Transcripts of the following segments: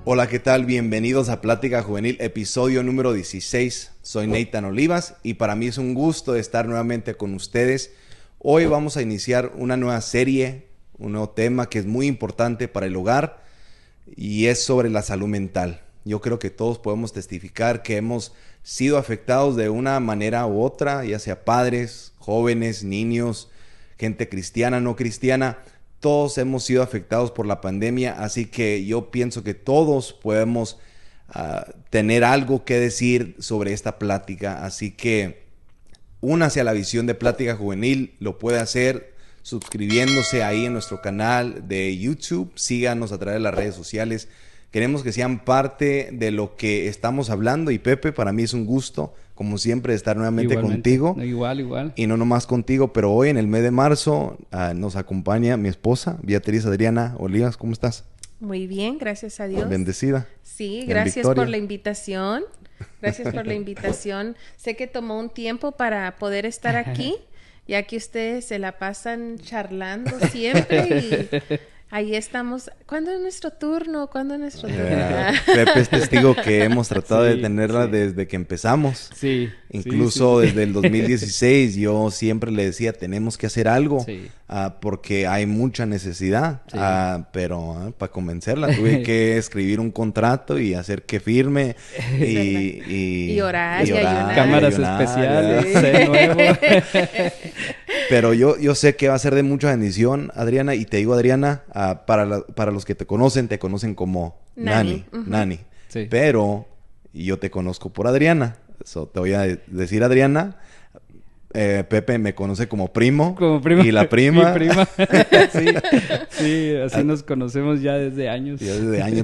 Hola, ¿qué tal? Bienvenidos a Plática Juvenil, episodio número 16. Soy Nathan Olivas y para mí es un gusto estar nuevamente con ustedes. Hoy vamos a iniciar una nueva serie, un nuevo tema que es muy importante para el hogar y es sobre la salud mental. Yo creo que todos podemos testificar que hemos sido afectados de una manera u otra, ya sea padres, jóvenes, niños, gente cristiana, no cristiana. Todos hemos sido afectados por la pandemia, así que yo pienso que todos podemos tener algo que decir sobre esta plática. Así que únase a la visión de Plática Juvenil, lo puede hacer suscribiéndose ahí en nuestro canal de YouTube. Síganos a través de las redes sociales. Queremos que sean parte de lo que estamos hablando. Y Pepe, para mí es un gusto, como siempre, estar nuevamente contigo. Igual. Y no nomás contigo, pero hoy en el mes de marzo nos acompaña mi esposa, Beatriz Adriana Olivas. ¿Cómo estás? Muy bien, gracias a Dios. Bendecida. Sí, gracias por la invitación. Gracias por la invitación. Sé que tomó un tiempo para poder estar aquí, ya que ustedes se la pasan charlando siempre y ahí estamos. ¿Cuándo es nuestro turno? Pepe es testigo que hemos tratado de tenerla desde que empezamos. Sí. Incluso desde el 2016 yo siempre le decía, tenemos que hacer algo porque hay mucha necesidad. Sí. Pero para convencerla tuve que escribir un contrato y hacer que firme y orar y ayunar. Cámaras especiales, nuevo. Pero yo sé que va a ser de mucha bendición, Adriana, y te digo, Adriana, para los que te conocen como Nani. Nani. Sí. Pero yo te conozco por Adriana. Te voy a decir Adriana. Pepe me conoce como primo. Y la prima. Mi prima. sí, así nos conocemos ya desde años.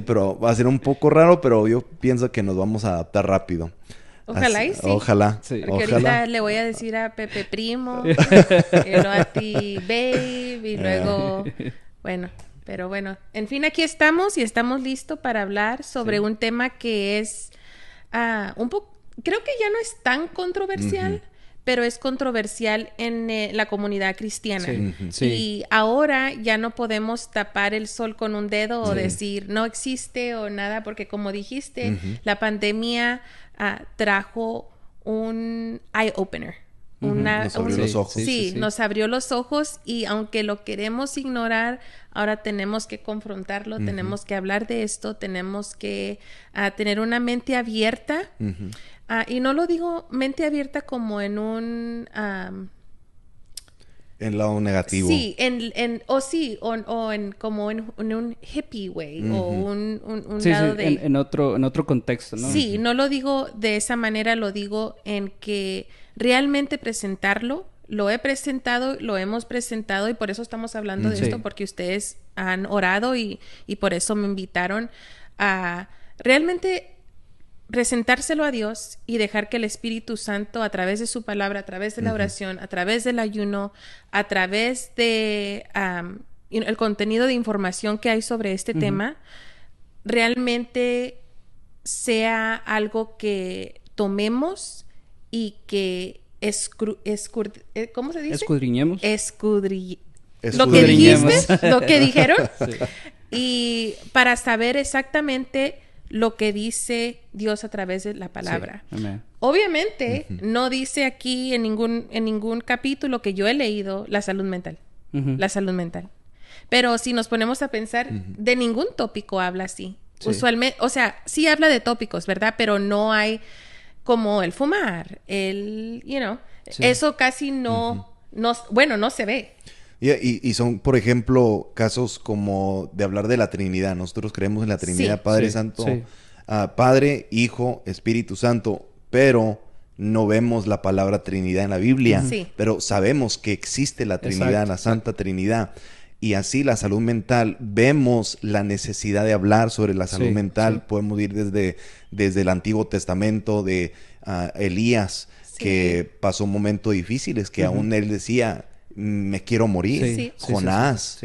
Pero va a ser un poco raro, pero yo pienso que nos vamos a adaptar rápido. Ojalá y sí. Ojalá. Sí. Porque ahorita le voy a decir a Pepe primo, y luego a ti babe, y luego... Pero bueno. En fin, aquí estamos y estamos listos para hablar sobre un tema que es un poco... Creo que ya no es tan controversial, pero es controversial en la comunidad cristiana. Sí. Y ahora ya no podemos tapar el sol con un dedo o decir no existe o nada, porque como dijiste, la pandemia trajo un eye-opener. Nos abrió los ojos. Sí, nos abrió los ojos y aunque lo queremos ignorar, ahora tenemos que confrontarlo, tenemos que hablar de esto, tenemos que tener una mente abierta. Y no lo digo mente abierta como en un... en lado negativo. Sí, como en un hippie way o un lado de... en otro contexto, ¿no? Sí, no lo digo de esa manera, lo digo en que realmente presentarlo. Lo he presentado, lo hemos presentado y por eso estamos hablando de esto, porque ustedes han orado y por eso me invitaron a realmente presentárselo a Dios y dejar que el Espíritu Santo, a través de su palabra, a través de la oración, a través del ayuno, a través de el contenido de información que hay sobre este tema, realmente sea algo que tomemos y que ¿cómo se dice? Escudriñemos. Lo que dijiste, lo que dijeron. Sí. Y para saber exactamente lo que dice Dios a través de la palabra. Sí. Amén. Obviamente, no dice aquí en ningún capítulo que yo he leído la salud mental. La salud mental. Pero si nos ponemos a pensar, de ningún tópico habla así. Sí. Usualmente, o sea, sí habla de tópicos, ¿verdad? Pero no hay como el fumar, eso casi no se ve. Y son, por ejemplo, casos como de hablar de la Trinidad. Nosotros creemos en la Trinidad, Padre Santo, Padre, Hijo, Espíritu Santo, pero no vemos la palabra Trinidad en la Biblia. Pero sabemos que existe la Trinidad, la Santa Trinidad. Y así la salud mental, vemos la necesidad de hablar sobre la salud mental. Podemos ir desde el Antiguo Testamento de Elías, que pasó momentos difíciles, que aún él decía, me quiero morir. Jonás.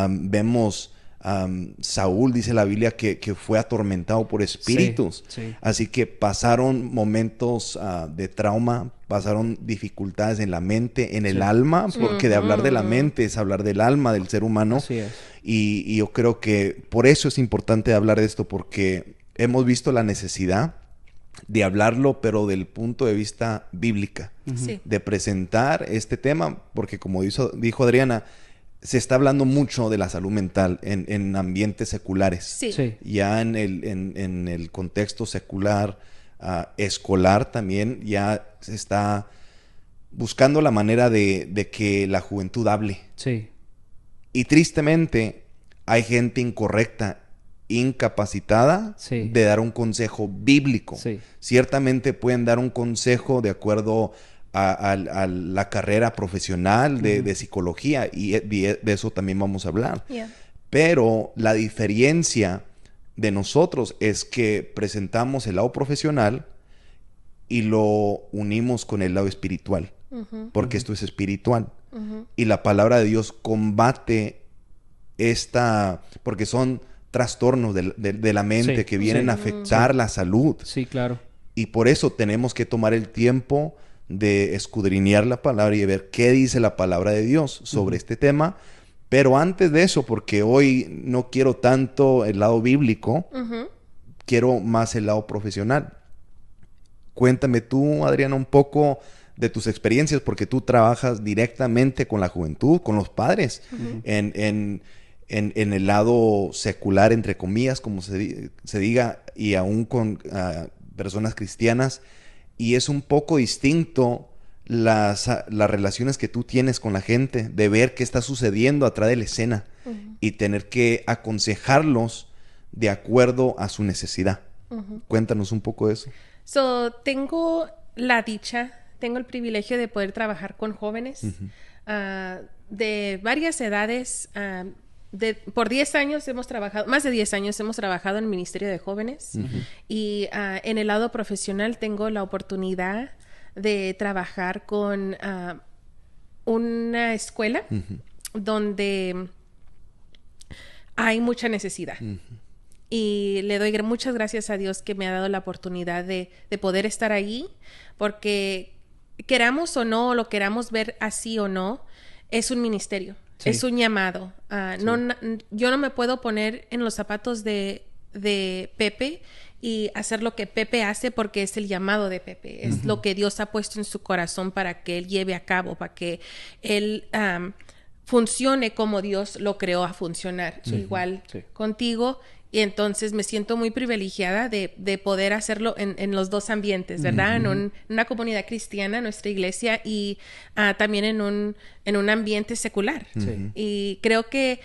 Vemos Saúl, dice la Biblia, que fue atormentado por espíritus. Sí. Así que pasaron momentos de trauma, pasaron dificultades en la mente, en el alma, porque de hablar de la mente es hablar del alma del ser humano. Así es. Y yo creo que por eso es importante hablar de esto, porque hemos visto la necesidad de hablarlo, pero del punto de vista bíblica, de presentar este tema, porque como dijo Adriana, se está hablando mucho de la salud mental en ambientes seculares. Sí. Ya en el contexto secular, escolar también, ya se está buscando la manera de que la juventud hable. Sí. Y tristemente hay gente incorrecta, incapacitada de dar un consejo bíblico. Sí. Ciertamente pueden dar un consejo de acuerdo a la carrera profesional de psicología, y de eso también vamos a hablar. Pero la diferencia de nosotros es que presentamos el lado profesional y lo unimos con el lado espiritual, porque esto es espiritual. Y la palabra de Dios combate porque son trastornos de la mente que vienen a afectar la salud. Sí, claro. Y por eso tenemos que tomar el tiempo de escudriñar la palabra y de ver qué dice la palabra de Dios sobre este tema. Pero antes de eso, porque hoy no quiero tanto el lado bíblico, quiero más el lado profesional. Cuéntame tú, Adriana, un poco de tus experiencias, porque tú trabajas directamente con la juventud, con los padres, en el lado secular, entre comillas, como se diga, y aún con personas cristianas. Y es un poco distinto las relaciones que tú tienes con la gente, de ver qué está sucediendo atrás de la escena y tener que aconsejarlos de acuerdo a su necesidad. Cuéntanos un poco de eso. Tengo el privilegio de poder trabajar con jóvenes de varias edades. Por 10 años más de 10 años hemos trabajado en el Ministerio de Jóvenes, y en el lado profesional tengo la oportunidad de trabajar con una escuela donde hay mucha necesidad. Y le doy muchas gracias a Dios que me ha dado la oportunidad de poder estar ahí, porque queramos o no, lo queramos ver así o no, es un ministerio. Sí. Es un llamado. Yo no me puedo poner en los zapatos de Pepe y hacer lo que Pepe hace, porque es el llamado de Pepe. Es lo que Dios ha puesto en su corazón para que él lleve a cabo, para que él funcione como Dios lo creó a funcionar. Igual contigo. Y entonces me siento muy privilegiada de poder hacerlo en los dos ambientes, ¿verdad? En una comunidad cristiana, nuestra iglesia, y también en un ambiente secular. Y creo que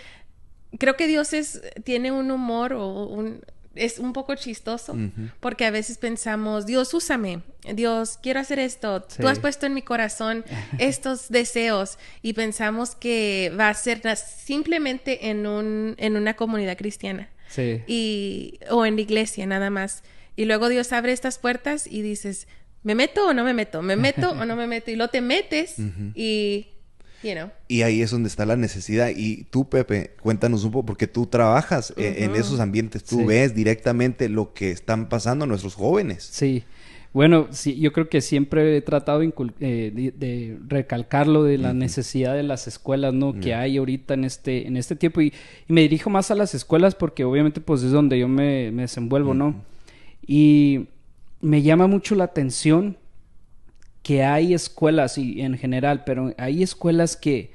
Dios tiene un humor es un poco chistoso, porque a veces pensamos, Dios, úsame, Dios, quiero hacer esto, tú has puesto en mi corazón estos deseos, y pensamos que va a ser simplemente en una comunidad cristiana. O en la iglesia nada más, y luego Dios abre estas puertas y dices, ¿me meto o no me meto? ¿Me meto o no me meto? Y luego te metes y y ahí es donde está la necesidad. Y tú, Pepe, cuéntanos un poco, porque tú trabajas en esos ambientes, tú ves directamente lo que están pasando nuestros jóvenes. Sí. Bueno, sí, yo creo que siempre he tratado de recalcarlo de la necesidad de las escuelas, ¿no? Que hay ahorita en este tiempo. Y me dirijo más a las escuelas porque obviamente pues es donde yo me desenvuelvo, ¿no? Y me llama mucho la atención que hay escuelas, y en general, pero hay escuelas que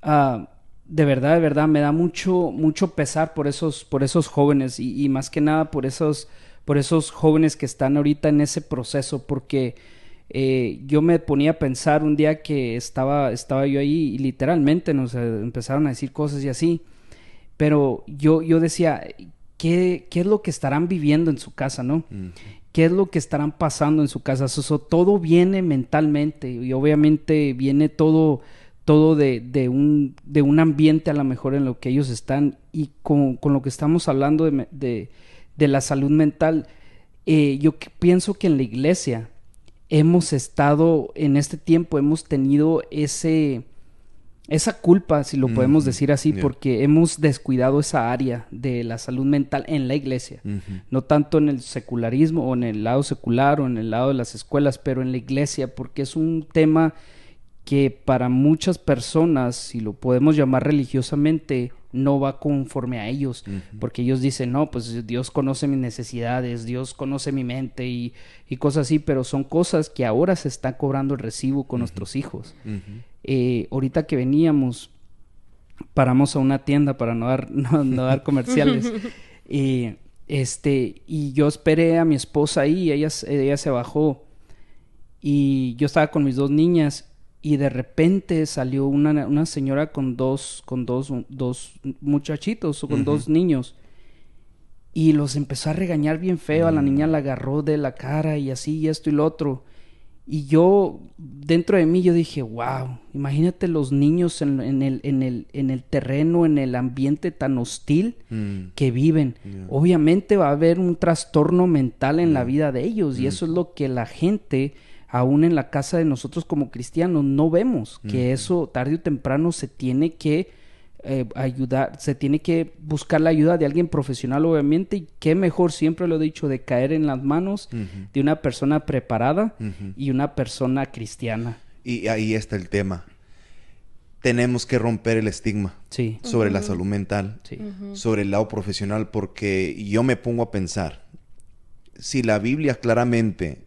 de verdad me da mucho pesar por esos jóvenes, y más que nada por esos jóvenes que están ahorita en ese proceso, porque yo me ponía a pensar un día que estaba yo ahí y literalmente nos empezaron a decir cosas y así, pero yo decía, ¿qué es lo que estarán viviendo en su casa, no? ¿Qué es lo que estarán pasando en su casa? Todo viene mentalmente, y obviamente viene todo de un ambiente a lo mejor en lo que ellos están, y con lo que estamos hablando de la salud mental, yo pienso que en la iglesia hemos estado en este tiempo, hemos tenido ese esa culpa, si lo podemos decir así, porque hemos descuidado esa área de la salud mental en la iglesia. No tanto en el secularismo o en el lado secular o en el lado de las escuelas, pero en la iglesia, porque es un tema que para muchas personas, si lo podemos llamar religiosamente, no va conforme a ellos, porque ellos dicen, no, pues Dios conoce mis necesidades, Dios conoce mi mente y cosas así, pero son cosas que ahora se está cobrando el recibo con nuestros hijos. Ahorita que veníamos, paramos a una tienda para no dar comerciales, y yo esperé a mi esposa ahí, ella se bajó, y yo estaba con mis 2 niñas, y de repente salió una señora con dos muchachitos, o con 2 niños, y los empezó a regañar bien feo. A la niña la agarró de la cara y así, y esto y lo otro. Y yo, dentro de mí, yo dije, wow, imagínate los niños en el terreno, en el ambiente tan hostil que viven. Obviamente va a haber un trastorno mental en la vida de ellos, y eso es lo que la gente, aún en la casa de nosotros como cristianos, no vemos, que eso tarde o temprano se tiene que ayudar, se tiene que buscar la ayuda de alguien profesional, obviamente, y qué mejor, siempre lo he dicho, de caer en las manos de una persona preparada y una persona cristiana. Y ahí está el tema. Tenemos que romper el estigma sobre la salud mental, sobre el lado profesional, porque yo me pongo a pensar, si la Biblia claramente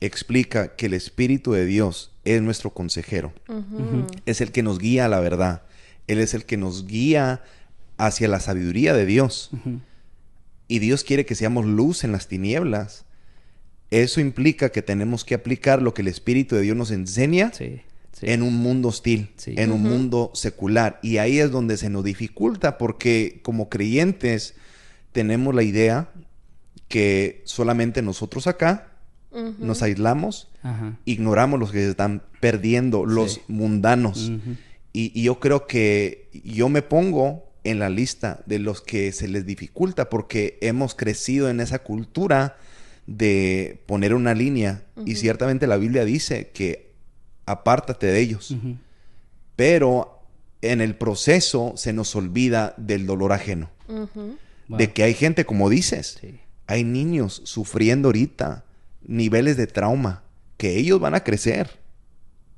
explica que el Espíritu de Dios es nuestro consejero, es el que nos guía a la verdad, Él es el que nos guía hacia la sabiduría de Dios, y Dios quiere que seamos luz en las tinieblas. Eso implica que tenemos que aplicar lo que el Espíritu de Dios nos enseña en un mundo hostil, en un mundo secular, y ahí es donde se nos dificulta, porque como creyentes tenemos la idea que solamente nosotros acá nos aislamos, ignoramos los que se están perdiendo, los mundanos. Y yo creo que yo me pongo en la lista de los que se les dificulta, porque hemos crecido en esa cultura de poner una línea, y ciertamente la Biblia dice que apártate de ellos. Pero en el proceso se nos olvida del dolor ajeno. De que hay gente, como dices, hay niños sufriendo ahorita niveles de trauma, que ellos van a crecer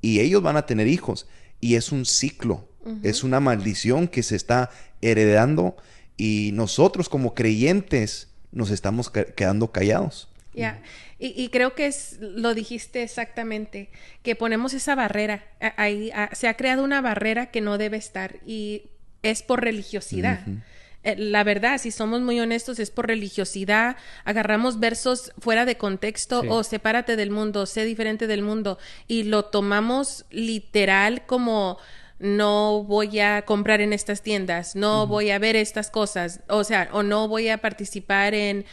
y ellos van a tener hijos, y es un ciclo, es una maldición que se está heredando, y nosotros como creyentes nos estamos quedando callados. Y creo que lo dijiste exactamente, que ponemos esa barrera. Ahí se ha creado una barrera que no debe estar, y es por religiosidad. La verdad, si somos muy honestos, es por religiosidad. Agarramos versos fuera de contexto, o sepárate del mundo, sé diferente del mundo, y lo tomamos literal como no voy a comprar en estas tiendas, no voy a ver estas cosas, o sea, o no voy a participar en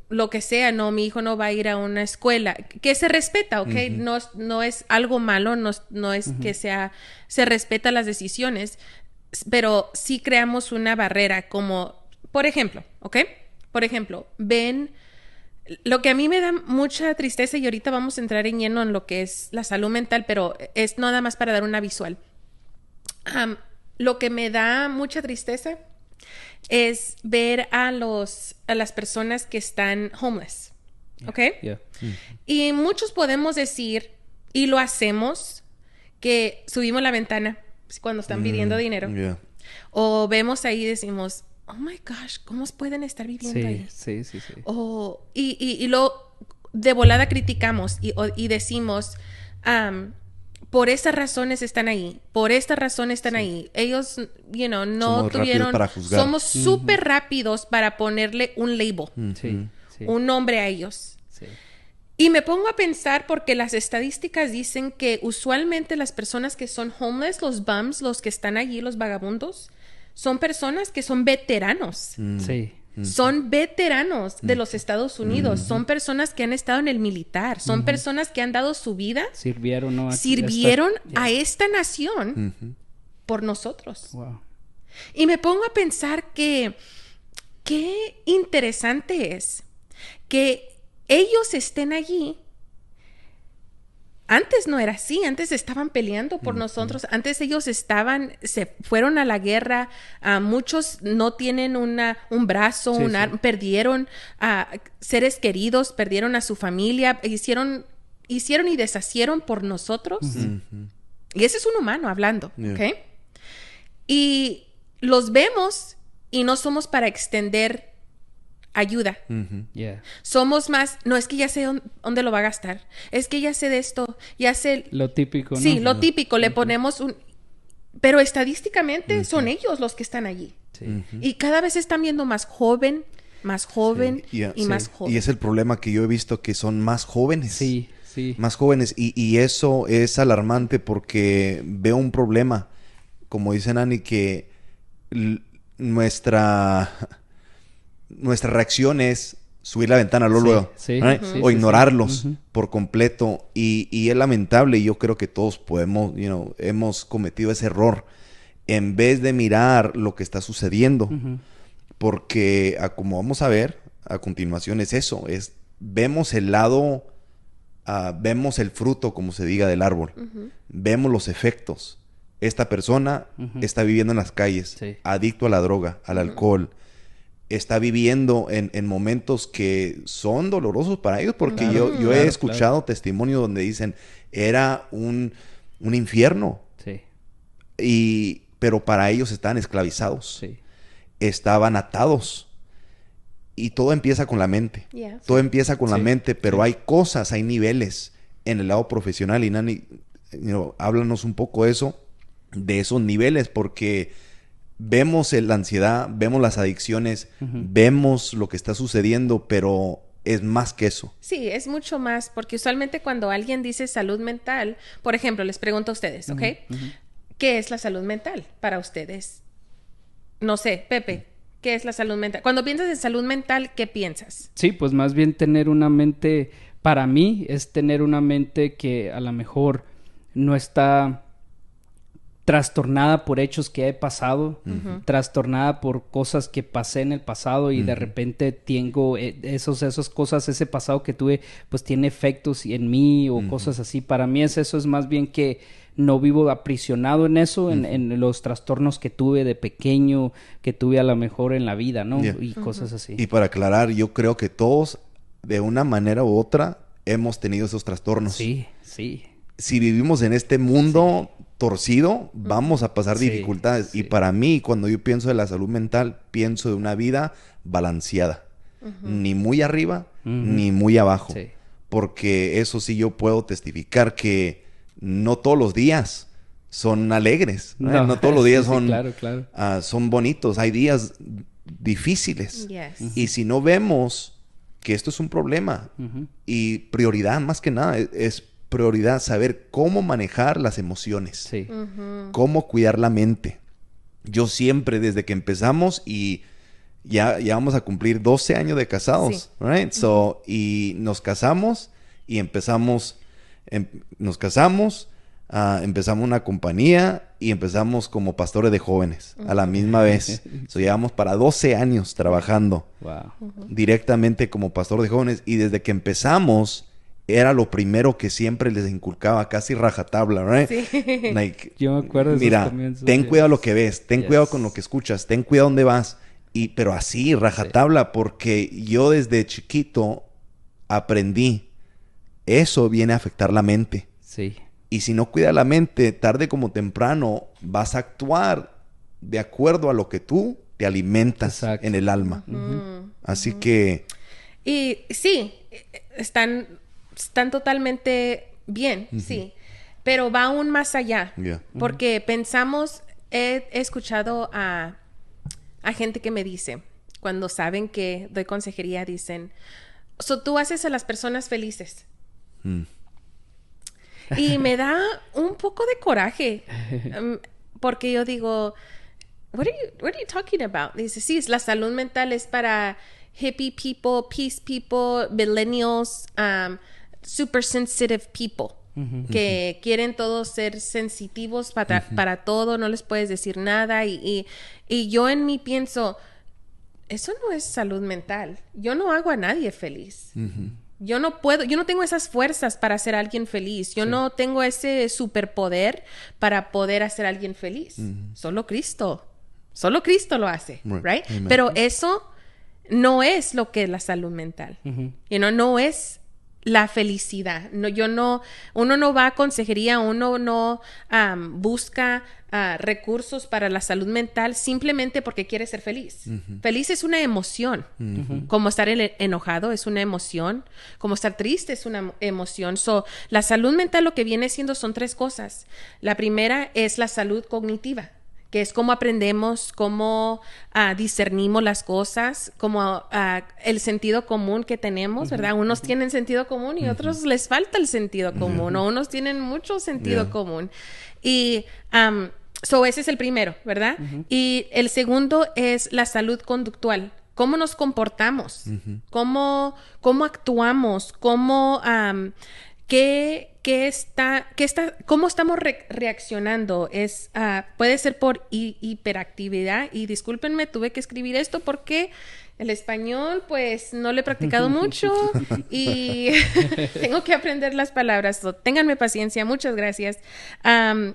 lo que sea, no, mi hijo no va a ir a una escuela, que se respeta, ¿ok? No es algo malo, no es que se respeta las decisiones, pero sí creamos una barrera, como, por ejemplo, ¿ok? Por ejemplo, ven, lo que a mí me da mucha tristeza, y ahorita vamos a entrar en lleno en lo que es la salud mental, pero es nada más para dar una visual. Lo que me da mucha tristeza es ver a las personas que están homeless, ¿ok? Y muchos podemos decir, y lo hacemos, que subimos la ventana cuando están pidiendo dinero. O vemos ahí y decimos, oh my gosh, ¿cómo pueden estar viviendo ahí? Sí. Y luego de volada criticamos y decimos, por estas razones están ahí, por estas razones están ahí. Ellos, no tuvieron... Somos súper rápidos para ponerle un label, un nombre a ellos. Y me pongo a pensar, porque las estadísticas dicen que usualmente las personas que son homeless, los bums, los que están allí, los vagabundos, son personas que son veteranos. Son veteranos de los Estados Unidos. Son personas que han estado en el militar. Son personas que han dado su vida. Sirvieron a esta nación por nosotros. Wow. Y me pongo a pensar que qué interesante es que ellos estén allí Antes no era así, antes estaban peleando por nosotros, antes ellos se fueron a la guerra, muchos no tienen un brazo, perdieron a seres queridos, perdieron a su familia, hicieron y deshacieron por nosotros. Y ese es un humano hablando, ¿ok? Y los vemos y no somos para extender ayuda. Somos más, no, es que ya sé dónde lo va a gastar. Es que ya sé de esto, ya sé... Lo típico, ¿no? Sí, lo típico. Le ponemos pero estadísticamente son ellos los que están allí. Y cada vez están viendo más joven y más joven. Y es el problema que yo he visto, que son más jóvenes. Sí. Más jóvenes. Y eso es alarmante porque veo un problema. Como dice Nani, que nuestra reacción es subir la ventana luego, o ignorarlos por completo. Y es lamentable, y yo creo que todos hemos cometido ese error en vez de mirar lo que está sucediendo. Porque, como vamos a ver a continuación, es eso, vemos el lado, vemos el fruto, como se diga, del árbol. Vemos los efectos. Esta persona está viviendo en las calles, adicto a la droga, al alcohol. Está viviendo en momentos que son dolorosos para ellos, porque yo he escuchado testimonios donde dicen, era un infierno. Pero para ellos estaban esclavizados. Estaban atados. Y todo empieza con la mente. Todo empieza con la mente, pero hay cosas, hay niveles en el lado profesional. Y Nani, háblanos un poco de esos niveles, porque vemos la ansiedad, vemos las adicciones, vemos lo que está sucediendo, pero es más que eso. Sí, es mucho más, porque usualmente cuando alguien dice salud mental, por ejemplo, les pregunto a ustedes, ¿ok? ¿Qué es la salud mental para ustedes? No sé, Pepe, ¿qué es la salud mental? Cuando piensas en salud mental, ¿qué piensas? Sí, pues más bien tener una mente, para mí, es tener una mente que a lo mejor no está trastornada por hechos que he pasado, trastornada por cosas que pasé en el pasado y de repente tengo esas cosas, ese pasado que tuve, pues tiene efectos en mí o cosas así. Para mí eso es más bien que no vivo aprisionado en eso, en los trastornos que tuve de pequeño, que tuve a lo mejor en la vida, ¿no? Y cosas así. Y para aclarar, yo creo que todos, de una manera u otra, hemos tenido esos trastornos. Sí. Si vivimos en este mundo torcido, vamos a pasar dificultades. Y para mí, cuando yo pienso de la salud mental, pienso de una vida balanceada. Ni muy arriba, ni muy abajo. Porque eso sí yo puedo testificar que no todos los días son alegres. No todos los días son, son bonitos. Hay días difíciles. Y si no vemos que esto es un problema, y prioridad más que nada, es prioridad saber cómo manejar las emociones, cómo cuidar la mente. Yo siempre, desde que empezamos, y ya vamos a cumplir 12 años de casados, right? Y nos casamos y empezamos una compañía y empezamos como pastores de jóvenes a la misma vez. Llevamos para 12 años trabajando directamente como pastor de jóvenes, y desde que empezamos era lo primero que siempre les inculcaba, casi rajatabla, right? Like, yo me acuerdo de mira, ten cuidado lo que ves, ten cuidado con lo que escuchas, ten cuidado dónde vas. Pero así, rajatabla, porque yo desde chiquito aprendí, eso viene a afectar la mente. Y si no cuidas la mente, tarde como temprano, vas a actuar de acuerdo a lo que tú te alimentas en el alma. Así que... Y sí, están totalmente bien, sí. Pero va aún más allá. Porque pensamos, he escuchado a gente que me dice, cuando saben que doy consejería, dicen, tú haces a las personas felices. Y me da un poco de coraje. Porque yo digo, what are you talking about? Dice, sí, la salud mental es para hippie people, peace people, millennials, super sensitive people. Que quieren todos ser sensitivos para todo, no les puedes decir nada. Y yo en mí pienso, eso no es salud mental. Yo no hago a nadie feliz. Yo no tengo esas fuerzas para hacer a alguien feliz. Yo no tengo ese superpoder para poder hacer a alguien feliz. Solo Cristo lo hace, right? Pero eso no es lo que es la salud mental. No es la felicidad. Uno no va a consejería, uno no busca recursos para la salud mental simplemente porque quiere ser feliz. Feliz es una emoción. Como estar enojado es una emoción. Como estar triste es una emoción. La salud mental lo que viene siendo son 3 cosas. La primera es la salud cognitiva, que es cómo aprendemos, cómo discernimos las cosas, como el sentido común que tenemos, ¿verdad? Unos tienen sentido común y otros les falta el sentido común, o unos tienen mucho sentido común. Y ese es el primero, ¿verdad? Y el segundo es la salud conductual. ¿Cómo nos comportamos? ¿Cómo actuamos? ¿Cómo... ¿Cómo estamos reaccionando? Puede ser por hiperactividad, y discúlpenme, tuve que escribir esto porque el español, pues, no lo he practicado mucho y tengo que aprender las palabras. Ténganme paciencia, muchas gracias. La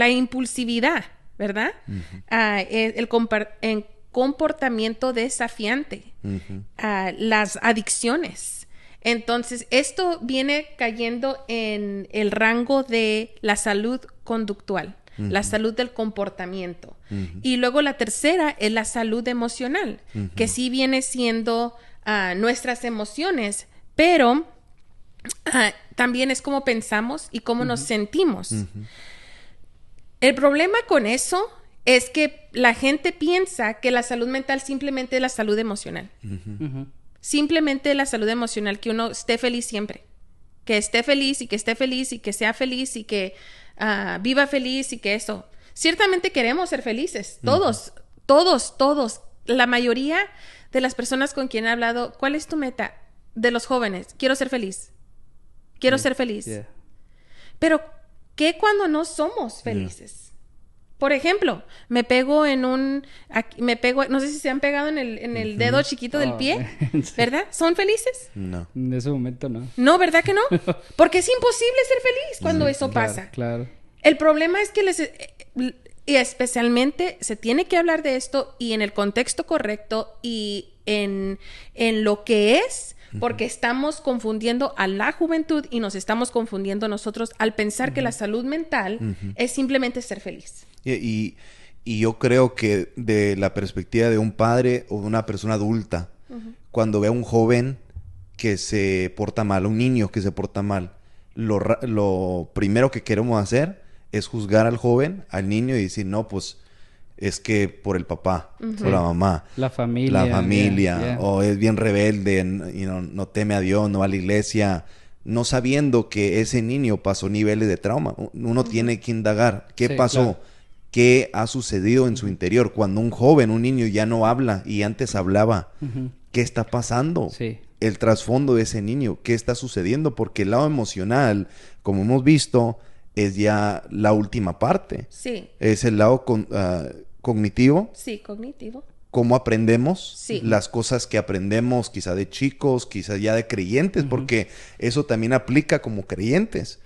impulsividad, ¿verdad? El comportamiento desafiante, las adicciones. Entonces, esto viene cayendo en el rango de la salud conductual, la salud del comportamiento. Y luego la tercera es la salud emocional, que sí viene siendo nuestras emociones, pero también es cómo pensamos y cómo nos sentimos. El problema con eso es que la gente piensa que la salud mental simplemente es la salud emocional. Simplemente la salud emocional, que uno esté feliz siempre. Que esté feliz y que esté feliz y que sea feliz y que viva feliz y que eso. Ciertamente queremos ser felices. Todos. La mayoría de las personas con quien he hablado, ¿cuál es tu meta? De los jóvenes. Quiero ser feliz. Quiero ser feliz. Pero, ¿qué cuando no somos felices? Por ejemplo, me pego, no sé si se han pegado en el dedo chiquito del pie, ¿verdad? ¿Son felices? No. En ese momento no. No, ¿verdad que no? Porque es imposible ser feliz cuando eso pasa. Claro. El problema es que y especialmente se tiene que hablar de esto y en el contexto correcto y en lo que es, porque estamos confundiendo a la juventud y nos estamos confundiendo nosotros al pensar que la salud mental es simplemente ser feliz. Y yo creo que de la perspectiva de un padre o de una persona adulta, cuando ve a un joven que se porta mal, un niño que se porta mal, lo primero que queremos hacer es juzgar al joven, al niño, y decir, no, pues es que por el papá, por la mamá, la familia, o es bien rebelde, no teme a Dios, no va a la iglesia, no sabiendo que ese niño pasó niveles de trauma. Uno tiene que indagar qué pasó. Claro. ¿Qué ha sucedido en su interior? Cuando un joven, un niño ya no habla y antes hablaba, ¿qué está pasando? El trasfondo de ese niño, ¿qué está sucediendo? Porque el lado emocional, como hemos visto, es ya la última parte. Sí. Es el lado cognitivo. Sí, cognitivo. Cómo aprendemos, las cosas que aprendemos quizá de chicos, quizá ya de creyentes, porque eso también aplica como creyentes.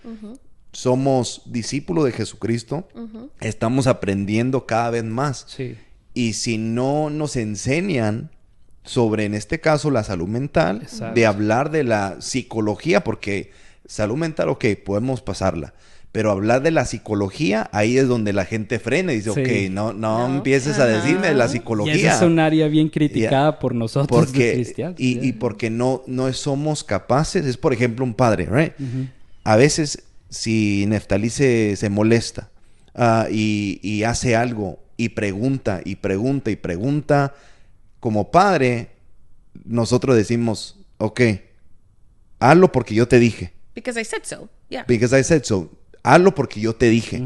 Somos discípulos de Jesucristo, estamos aprendiendo cada vez más. Y si no nos enseñan sobre, en este caso, la salud mental, de hablar de la psicología, porque salud mental, ok, podemos pasarla. Pero hablar de la psicología, ahí es donde la gente frena y dice, ok, no empieces a decirme de la psicología. Y esa es un área bien criticada por nosotros los cristianos. Y porque no somos capaces, es por ejemplo un padre, right? A veces, si Neftalí se molesta y hace algo y pregunta, como padre, nosotros decimos, ok, hazlo porque yo te dije. Because I said so. Yeah. Because I said so. Hazlo porque yo te dije.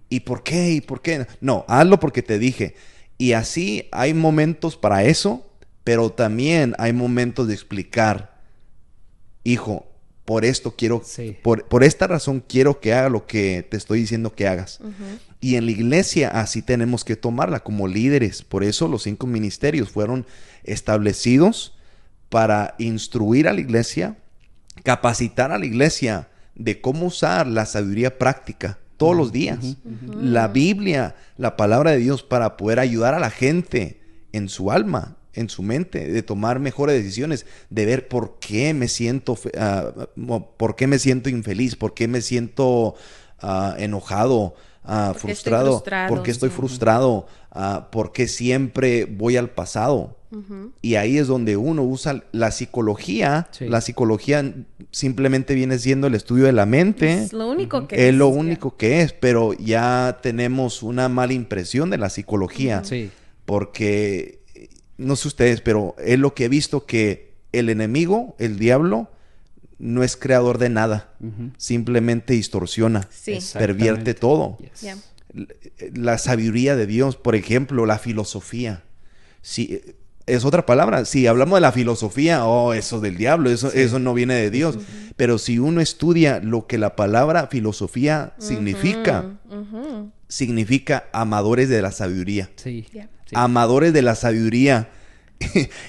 ¿Y por qué? ¿Y por qué? No, hazlo porque te dije. Y así hay momentos para eso, pero también hay momentos de explicar, hijo, por esto quiero, por esta razón quiero que haga lo que te estoy diciendo que hagas. Y en la iglesia así tenemos que tomarla como líderes. Por eso los 5 ministerios fueron establecidos para instruir a la iglesia, capacitar a la iglesia de cómo usar la sabiduría práctica todos los días. La Biblia, la palabra de Dios, para poder ayudar a la gente en su alma, en su mente, de tomar mejores decisiones, de ver por qué me siento infeliz, por qué me siento enojado, frustrado, por qué estoy frustrado, por qué siempre voy al pasado. Y ahí es donde uno usa la psicología. Sí. La psicología simplemente viene siendo el estudio de la mente. Es lo único que es. Lo único que es, pero ya tenemos una mala impresión de la psicología. Sí. Porque, no sé ustedes, pero es lo que he visto, que el enemigo, el diablo, no es creador de nada. Simplemente distorsiona, pervierte todo. Yes. Yeah. La sabiduría de Dios, por ejemplo, la filosofía. Sí, es otra palabra. Si hablamos de la filosofía, eso del diablo, eso no viene de Dios. Pero si uno estudia lo que la palabra filosofía significa, significa amadores de la sabiduría. Sí. Yeah. Sí. Amadores de la sabiduría.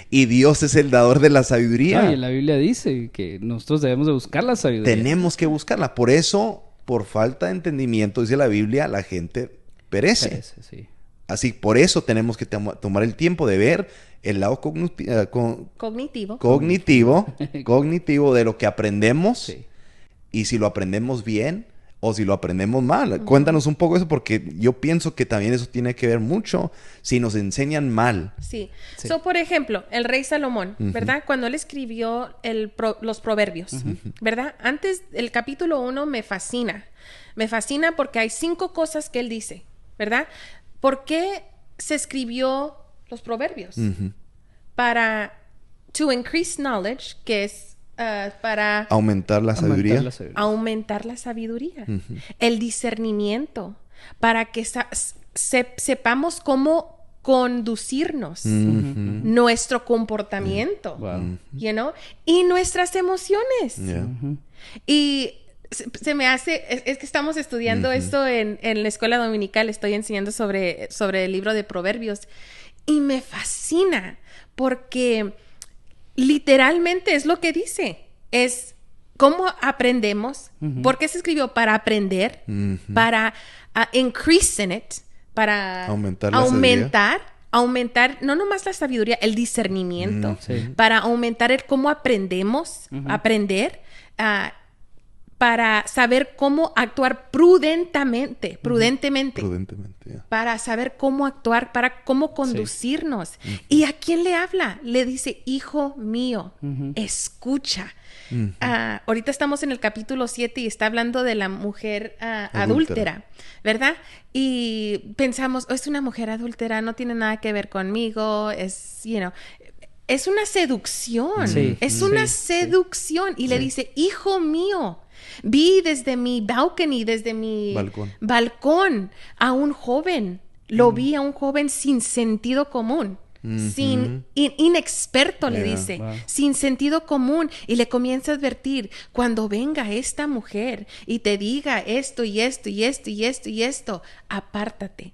Y Dios es el dador de la sabiduría. Y la Biblia dice que nosotros debemos de buscar la sabiduría. Tenemos que buscarla. Por eso, por falta de entendimiento, dice la Biblia, la gente perece. Sí. Así, por eso tenemos que tomar el tiempo de ver el lado cognitivo de lo que aprendemos. Sí. Y si lo aprendemos bien o si lo aprendemos mal. Cuéntanos un poco eso, porque yo pienso que también eso tiene que ver mucho si nos enseñan mal. Sí. Por ejemplo, el rey Salomón, ¿verdad? Cuando él escribió los proverbios, ¿verdad? Antes, el capítulo 1 me fascina. Me fascina porque hay 5 cosas que él dice, ¿verdad? ¿Por qué se escribió los proverbios? To increase knowledge, que es para aumentar la sabiduría. Aumentar la sabiduría. El discernimiento, para que sepamos cómo conducirnos, nuestro comportamiento, you know, y nuestras emociones. Y se me hace, es que estamos estudiando esto en la escuela dominical, estoy enseñando sobre el libro de Proverbios, y me fascina porque literalmente es lo que dice, es cómo aprendemos, porque se escribió para aprender, para increase in it, para aumentar no nomás la sabiduría, el discernimiento, para aumentar el cómo aprendemos, aprender, para saber cómo actuar prudentemente, yeah. Para saber cómo actuar, para cómo conducirnos. ¿Y a quién le habla? Le dice, hijo mío, escucha. Ahorita estamos en el capítulo 7 y está hablando de la mujer adúltera, ¿verdad? Y pensamos, es una mujer adúltera, no tiene nada que ver conmigo, es una seducción, es una seducción. Y le dice, hijo mío, vi desde mi balcony, desde mi balcón a un joven. Lo vi a un joven sin sentido común. Inexperto, le dice, sin sentido común, y le comienza a advertir, cuando venga esta mujer y te diga esto y esto y esto y esto y esto, apártate.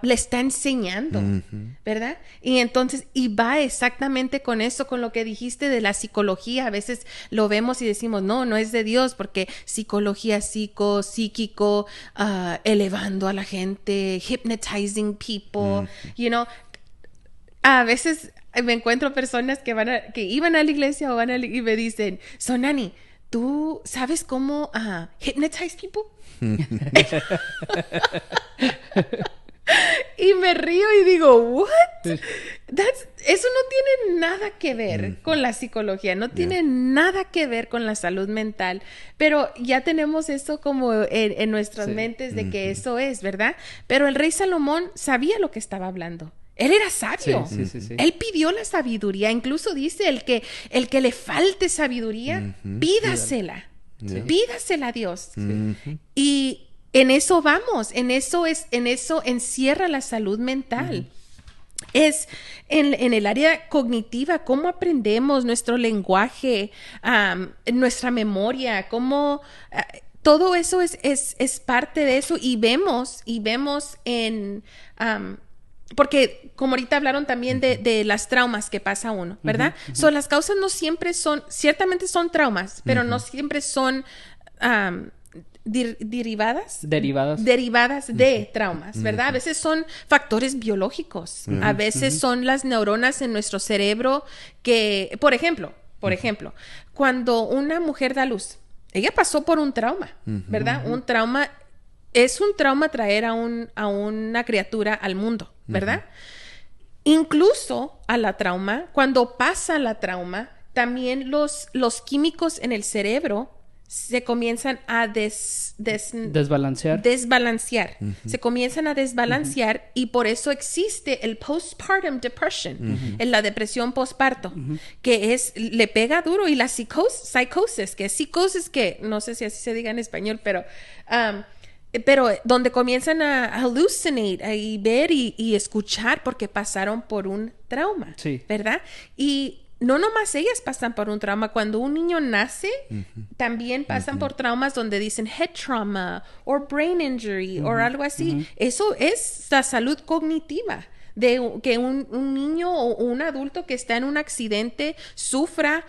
Le está enseñando, ¿verdad? Y entonces, y va exactamente con eso, con lo que dijiste de la psicología. A veces lo vemos y decimos, no es de Dios, porque psicología, psíquico, elevando a la gente, hypnotizing people, you know. A veces me encuentro personas que iban a la iglesia y me dicen, Nani, ¿tú sabes cómo hypnotize people? Y me río y digo, ¿what? Eso no tiene nada que ver con la psicología, no tiene nada que ver con la salud mental, pero ya tenemos eso como en nuestras mentes de que eso es, ¿verdad? Pero el rey Salomón sabía lo que estaba hablando. Él era sabio. Sí. Él pidió la sabiduría. Incluso dice, el que le falte sabiduría, pídasela. Pídasela a Dios. Y en eso vamos. En eso encierra la salud mental. Es en el área cognitiva, cómo aprendemos nuestro lenguaje, nuestra memoria, cómo... todo eso es parte de eso. Y vemos en... porque como ahorita hablaron también de las traumas que pasa uno, ¿verdad? Las causas no siempre son, ciertamente son traumas, pero no siempre son derivadas de traumas, ¿verdad? A veces son factores biológicos, a veces son las neuronas en nuestro cerebro que, por ejemplo, cuando una mujer da luz, ella pasó por un trauma, ¿verdad? Un trauma, es un trauma traer a una criatura al mundo, ¿verdad? Incluso a la trauma, cuando pasa la trauma, también los químicos en el cerebro se comienzan a desbalancear. Se comienzan a desbalancear y por eso existe el postpartum depression, en la depresión postparto, que le pega duro, y la psicosis, que no sé si así se diga en español, pero donde comienzan a hallucinate, y ver y escuchar porque pasaron por un trauma, ¿verdad? Y no nomás ellas pasan por un trauma. Cuando un niño nace, también pasan por traumas donde dicen head trauma o brain injury o algo así. Eso es la salud cognitiva. De que un niño o un adulto que está en un accidente sufra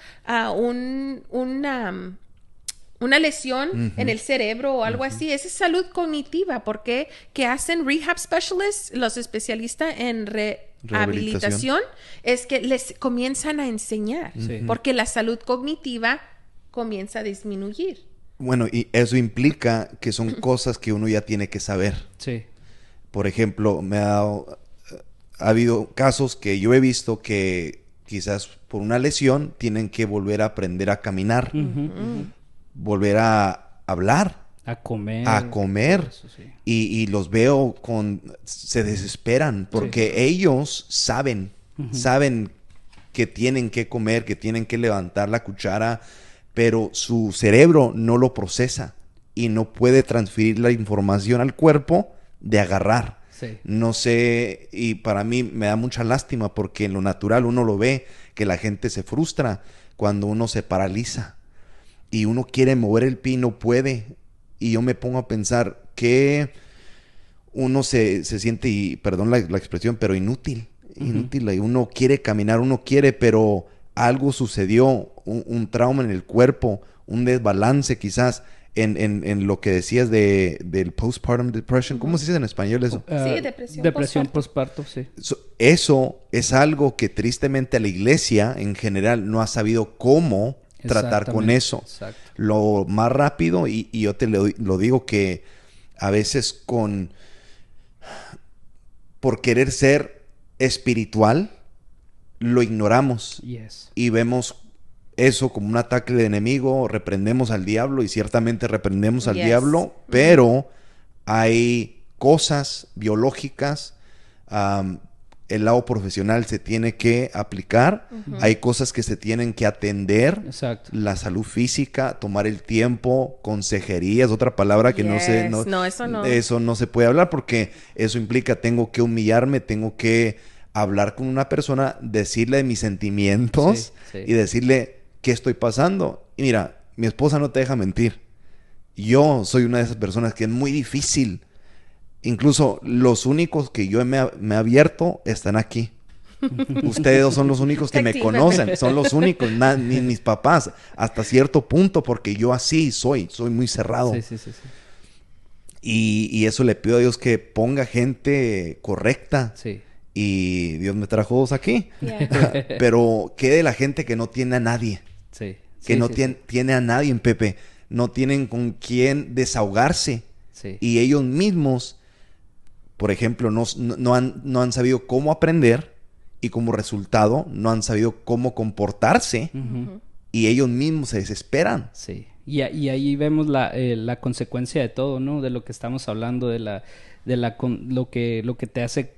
una lesión en el cerebro o algo así. Esa es salud cognitiva, porque que hacen rehab specialists, los especialistas en rehabilitación, es que les comienzan a enseñar, porque la salud cognitiva comienza a disminuir. Bueno, y eso implica que son cosas que uno ya tiene que saber. Sí. Por ejemplo, ha habido casos que yo he visto que quizás por una lesión tienen que volver a aprender a caminar, volver a hablar, a comer. Eso, sí. Y los veo se desesperan porque ellos saben que tienen que comer, que tienen que levantar la cuchara, pero su cerebro no lo procesa y no puede transferir la información al cuerpo de agarrar. Sí. No sé, y para mí me da mucha lástima porque en lo natural uno lo ve, que la gente se frustra cuando uno se paraliza y uno quiere mover el pie y no puede. Y yo me pongo a pensar que uno se siente, y perdón la expresión, pero inútil. Y uno quiere caminar, pero algo sucedió, un trauma en el cuerpo, un desbalance quizás en lo que decías del postpartum depression. ¿Cómo se dice en español eso? Depresión postparto, sí. Eso es algo que tristemente a la iglesia en general no ha sabido cómo tratar con eso. Exacto. Lo más rápido, y yo te lo digo, que a veces por querer ser espiritual lo ignoramos. Y vemos eso como un ataque del enemigo, reprendemos al diablo, y ciertamente reprendemos al diablo, pero hay cosas biológicas, el lado profesional se tiene que aplicar, hay cosas que se tienen que atender, la salud física, tomar el tiempo, consejería, es otra palabra que eso no se puede hablar, porque eso implica, tengo que humillarme, tengo que hablar con una persona, decirle de mis sentimientos y decirle qué estoy pasando. Y mira, mi esposa no te deja mentir. Yo soy una de esas personas que es muy difícil. Incluso los únicos que yo me he abierto están aquí. Ustedes dos son los únicos que me conocen. Son los únicos, ni mis papás, hasta cierto punto, porque yo así soy muy cerrado. Sí. Y eso le pido a Dios, que ponga gente correcta. Sí. Y Dios me trajo dos aquí. Pero ¿qué de la gente que no tiene a nadie? Tiene a nadie, Pepe. No tienen con quién desahogarse. Y ellos mismos, por ejemplo, no han sabido cómo aprender, y como resultado no han sabido cómo comportarse, y ellos mismos se desesperan. Sí. Y ahí vemos la consecuencia de todo, ¿no? De lo que estamos hablando, lo que te hace,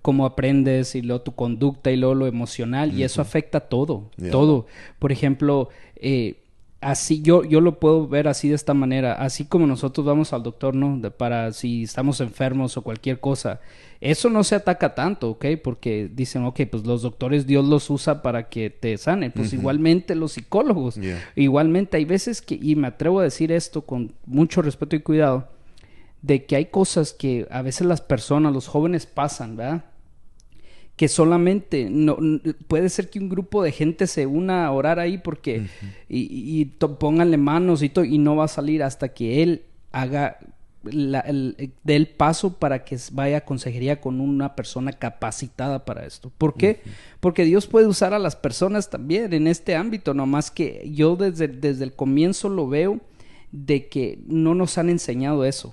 cómo aprendes, y luego tu conducta, y luego lo emocional, y eso afecta todo. Por ejemplo, así yo lo puedo ver así, de esta manera. Así como nosotros vamos al doctor, ¿no? Para si estamos enfermos o cualquier cosa. Eso no se ataca tanto, ¿ok? Porque dicen, ok, pues los doctores Dios los usa para que te sanen. Pues igualmente los psicólogos. Igualmente hay veces que, y me atrevo a decir esto con mucho respeto y cuidado, de que hay cosas que a veces las personas, los jóvenes pasan, ¿verdad? que solamente puede ser que un grupo de gente se una a orar ahí porque pónganle manos y todo, y no va a salir hasta que él haga dé el paso para que vaya a consejería con una persona capacitada para esto. ¿Por qué? Porque Dios puede usar a las personas también en este ámbito, nomás que yo desde el comienzo lo veo de que no nos han enseñado eso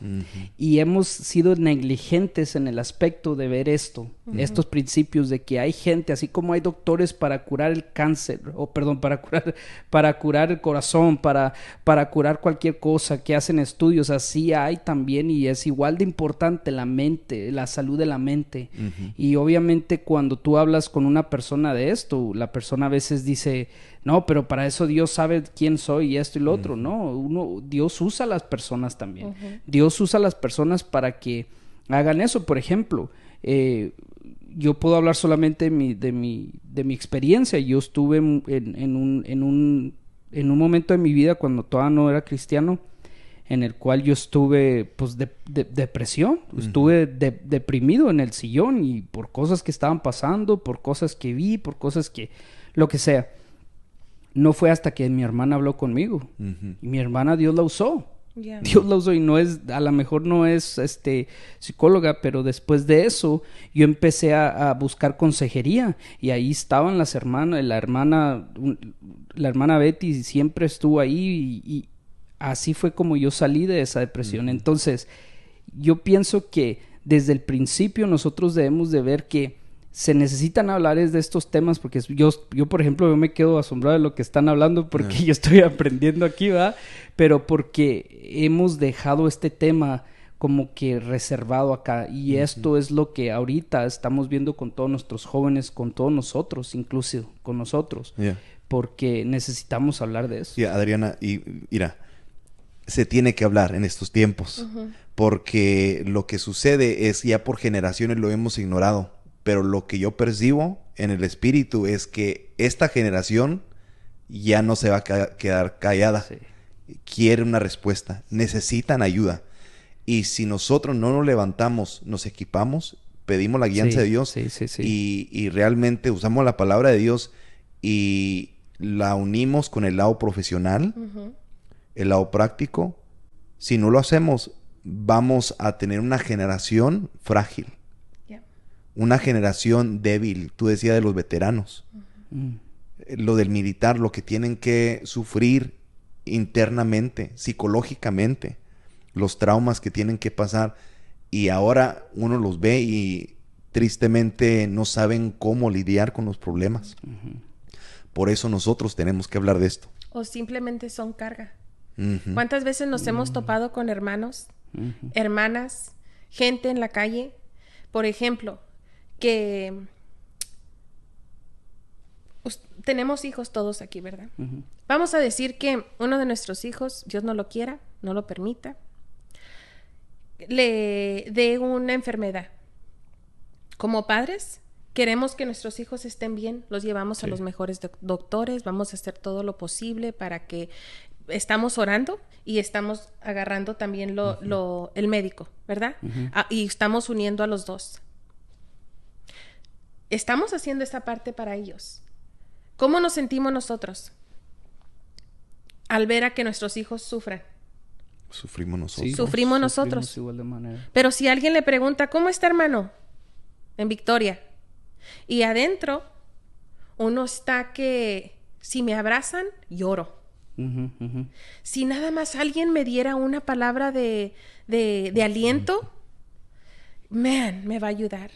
y hemos sido negligentes en el aspecto de ver estos principios de que hay gente, así como hay doctores para curar el cáncer, para curar el corazón, para curar cualquier cosa, que hacen estudios, así hay también, y es igual de importante la mente, la salud de la mente. Y obviamente cuando tú hablas con una persona de esto, la persona a veces dice: no, pero para eso Dios sabe quién soy y esto y lo otro. No, Dios usa a las personas también. Dios usa a las personas para que hagan eso. Por ejemplo, yo puedo hablar solamente de mi experiencia. Yo estuve en un momento de mi vida cuando todavía no era cristiano, en el cual yo estuve pues de depresión, estuve deprimido en el sillón, y por cosas que estaban pasando, por cosas que vi, por cosas que lo que sea. No fue hasta que mi hermana habló conmigo. Y mi hermana, Dios la usó. Yeah. Dios la usó, y a lo mejor no es psicóloga, pero después de eso yo empecé a buscar consejería, y ahí estaban las hermanas, la hermana Betty siempre estuvo ahí, y así fue como yo salí de esa depresión. Entonces, yo pienso que desde el principio nosotros debemos de ver que se necesitan hablar de estos temas, porque yo por ejemplo, yo me quedo asombrado de lo que están hablando, porque yo estoy aprendiendo aquí, ¿verdad? Pero porque hemos dejado este tema como que reservado acá, y esto es lo que ahorita estamos viendo con todos nuestros jóvenes, con todos nosotros, incluso con nosotros, porque necesitamos hablar de eso. Adriana, y mira, se tiene que hablar en estos tiempos, porque lo que sucede es ya por generaciones lo hemos ignorado. Pero lo que yo percibo en el espíritu es que esta generación ya no se va a quedar callada. Sí. Quiere una respuesta. Necesitan ayuda. Y si nosotros no nos levantamos, nos equipamos, pedimos la guianza de Dios y realmente usamos la palabra de Dios y la unimos con el lado profesional, el lado práctico, si no lo hacemos, vamos a tener una generación frágil. Una generación débil. Tú decías de los veteranos. Lo del militar, lo que tienen que sufrir internamente, psicológicamente, los traumas que tienen que pasar, y ahora uno los ve y tristemente no saben cómo lidiar con los problemas. Por eso nosotros tenemos que hablar de esto. O simplemente son carga. ¿Cuántas veces nos hemos topado con hermanos, hermanas, gente en la calle? Por ejemplo, que tenemos hijos todos aquí, ¿verdad? Vamos a decir que uno de nuestros hijos, Dios no lo quiera, no lo permita, le dé una enfermedad. Como padres, queremos que nuestros hijos estén bien, los llevamos a los mejores doctores, vamos a hacer todo lo posible para que estamos orando y estamos agarrando también el médico, ¿verdad? Y estamos uniendo a los dos. Estamos haciendo esta parte para ellos. ¿Cómo nos sentimos nosotros al ver a que nuestros hijos sufran? Sufrimos nosotros. Sí, sufrimos nosotros. Igual de manera. Pero si alguien le pregunta, ¿cómo está, hermano? En Victoria. Y adentro, uno está que si me abrazan, lloro. Si nada más alguien me diera una palabra de aliento, me va a ayudar.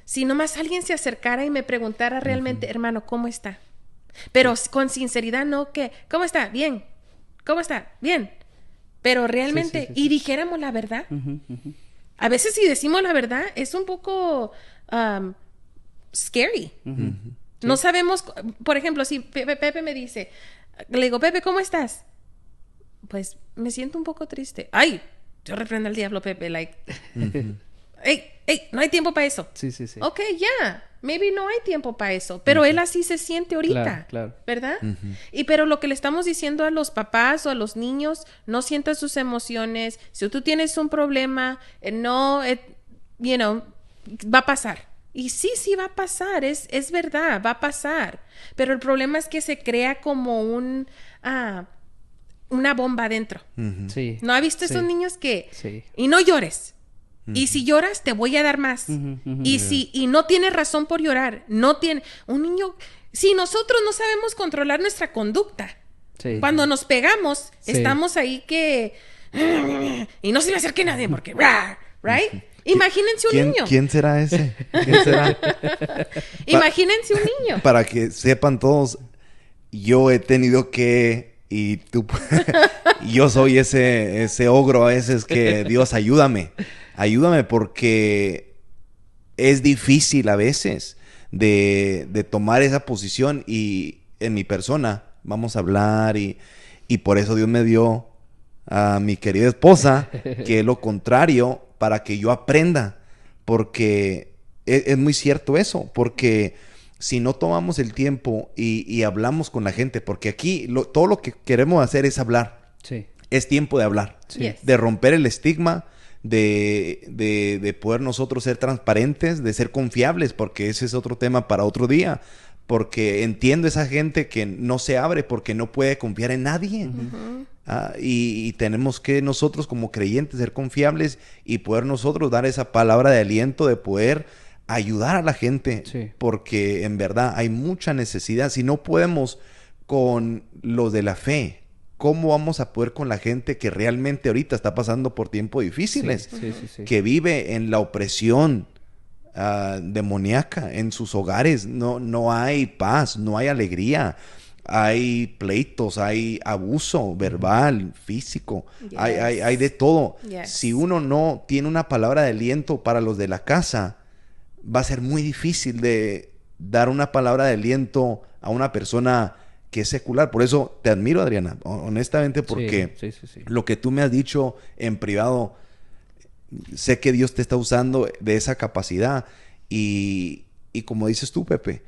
Si nomás alguien se acercara y me preguntara realmente, hermano, ¿cómo está? Pero con sinceridad, no que, ¿cómo está? Bien. ¿Cómo está? Bien. Pero realmente, y dijéramos la verdad. A veces si decimos la verdad, es un poco scary. No sabemos, por ejemplo, si Pepe me dice, le digo, Pepe, ¿cómo estás? Pues me siento un poco triste. Ay, yo reprendo al diablo, Pepe, like... Hey, no hay tiempo para eso. Sí. Ok, maybe no hay tiempo para eso, pero él así se siente ahorita, claro. ¿verdad? Pero lo que le estamos diciendo a los papás o a los niños, no sientas sus emociones. Si tú tienes un problema, va a pasar. Y sí va a pasar, es verdad, va a pasar. Pero el problema es que se crea como una bomba adentro. Sí. ¿No ha visto esos niños que... Sí. Y no llores. Y si lloras, te voy a dar más. Y no tienes razón por llorar. No tiene... Un niño... Si nosotros no sabemos controlar nuestra conducta, Sí. cuando nos pegamos, Sí. estamos ahí que... Y no se le acerque a nadie porque... ¿Right? Imagínense un niño. ¿Quién será ese? ¿Quién será? Imagínense un niño. Para que sepan todos, yo he tenido que... Y tú... yo soy ese ogro a veces que... Dios, ayúdame. Ayúdame porque es difícil a veces de tomar esa posición. Y en mi persona vamos a hablar y por eso Dios me dio a mi querida esposa, que es lo contrario, para que yo aprenda, porque es muy cierto eso, porque si no tomamos el tiempo y hablamos con la gente, porque aquí todo lo que queremos hacer es hablar, Sí. es tiempo de hablar, Yes. de romper el estigma, de poder nosotros ser transparentes, de ser confiables, porque ese es otro tema para otro día, porque entiendo esa gente que no se abre porque no puede confiar en nadie. Y tenemos que nosotros como creyentes ser confiables y poder nosotros dar esa palabra de aliento, de poder ayudar a la gente, Sí. porque en verdad hay mucha necesidad. Si no podemos con los de la fe, ¿cómo vamos a poder con la gente que realmente ahorita está pasando por tiempos difíciles? Sí. Que vive en la opresión demoníaca en sus hogares? No hay paz, no hay alegría. Hay pleitos, hay abuso verbal, físico, Yes. hay de todo. Yes. Si uno no tiene una palabra de aliento para los de la casa, va a ser muy difícil de dar una palabra de aliento a una persona que es secular. Por eso te admiro, Adriana, honestamente, porque Sí. lo que tú me has dicho en privado, sé que Dios te está usando de esa capacidad. Y como dices tú, Pepe,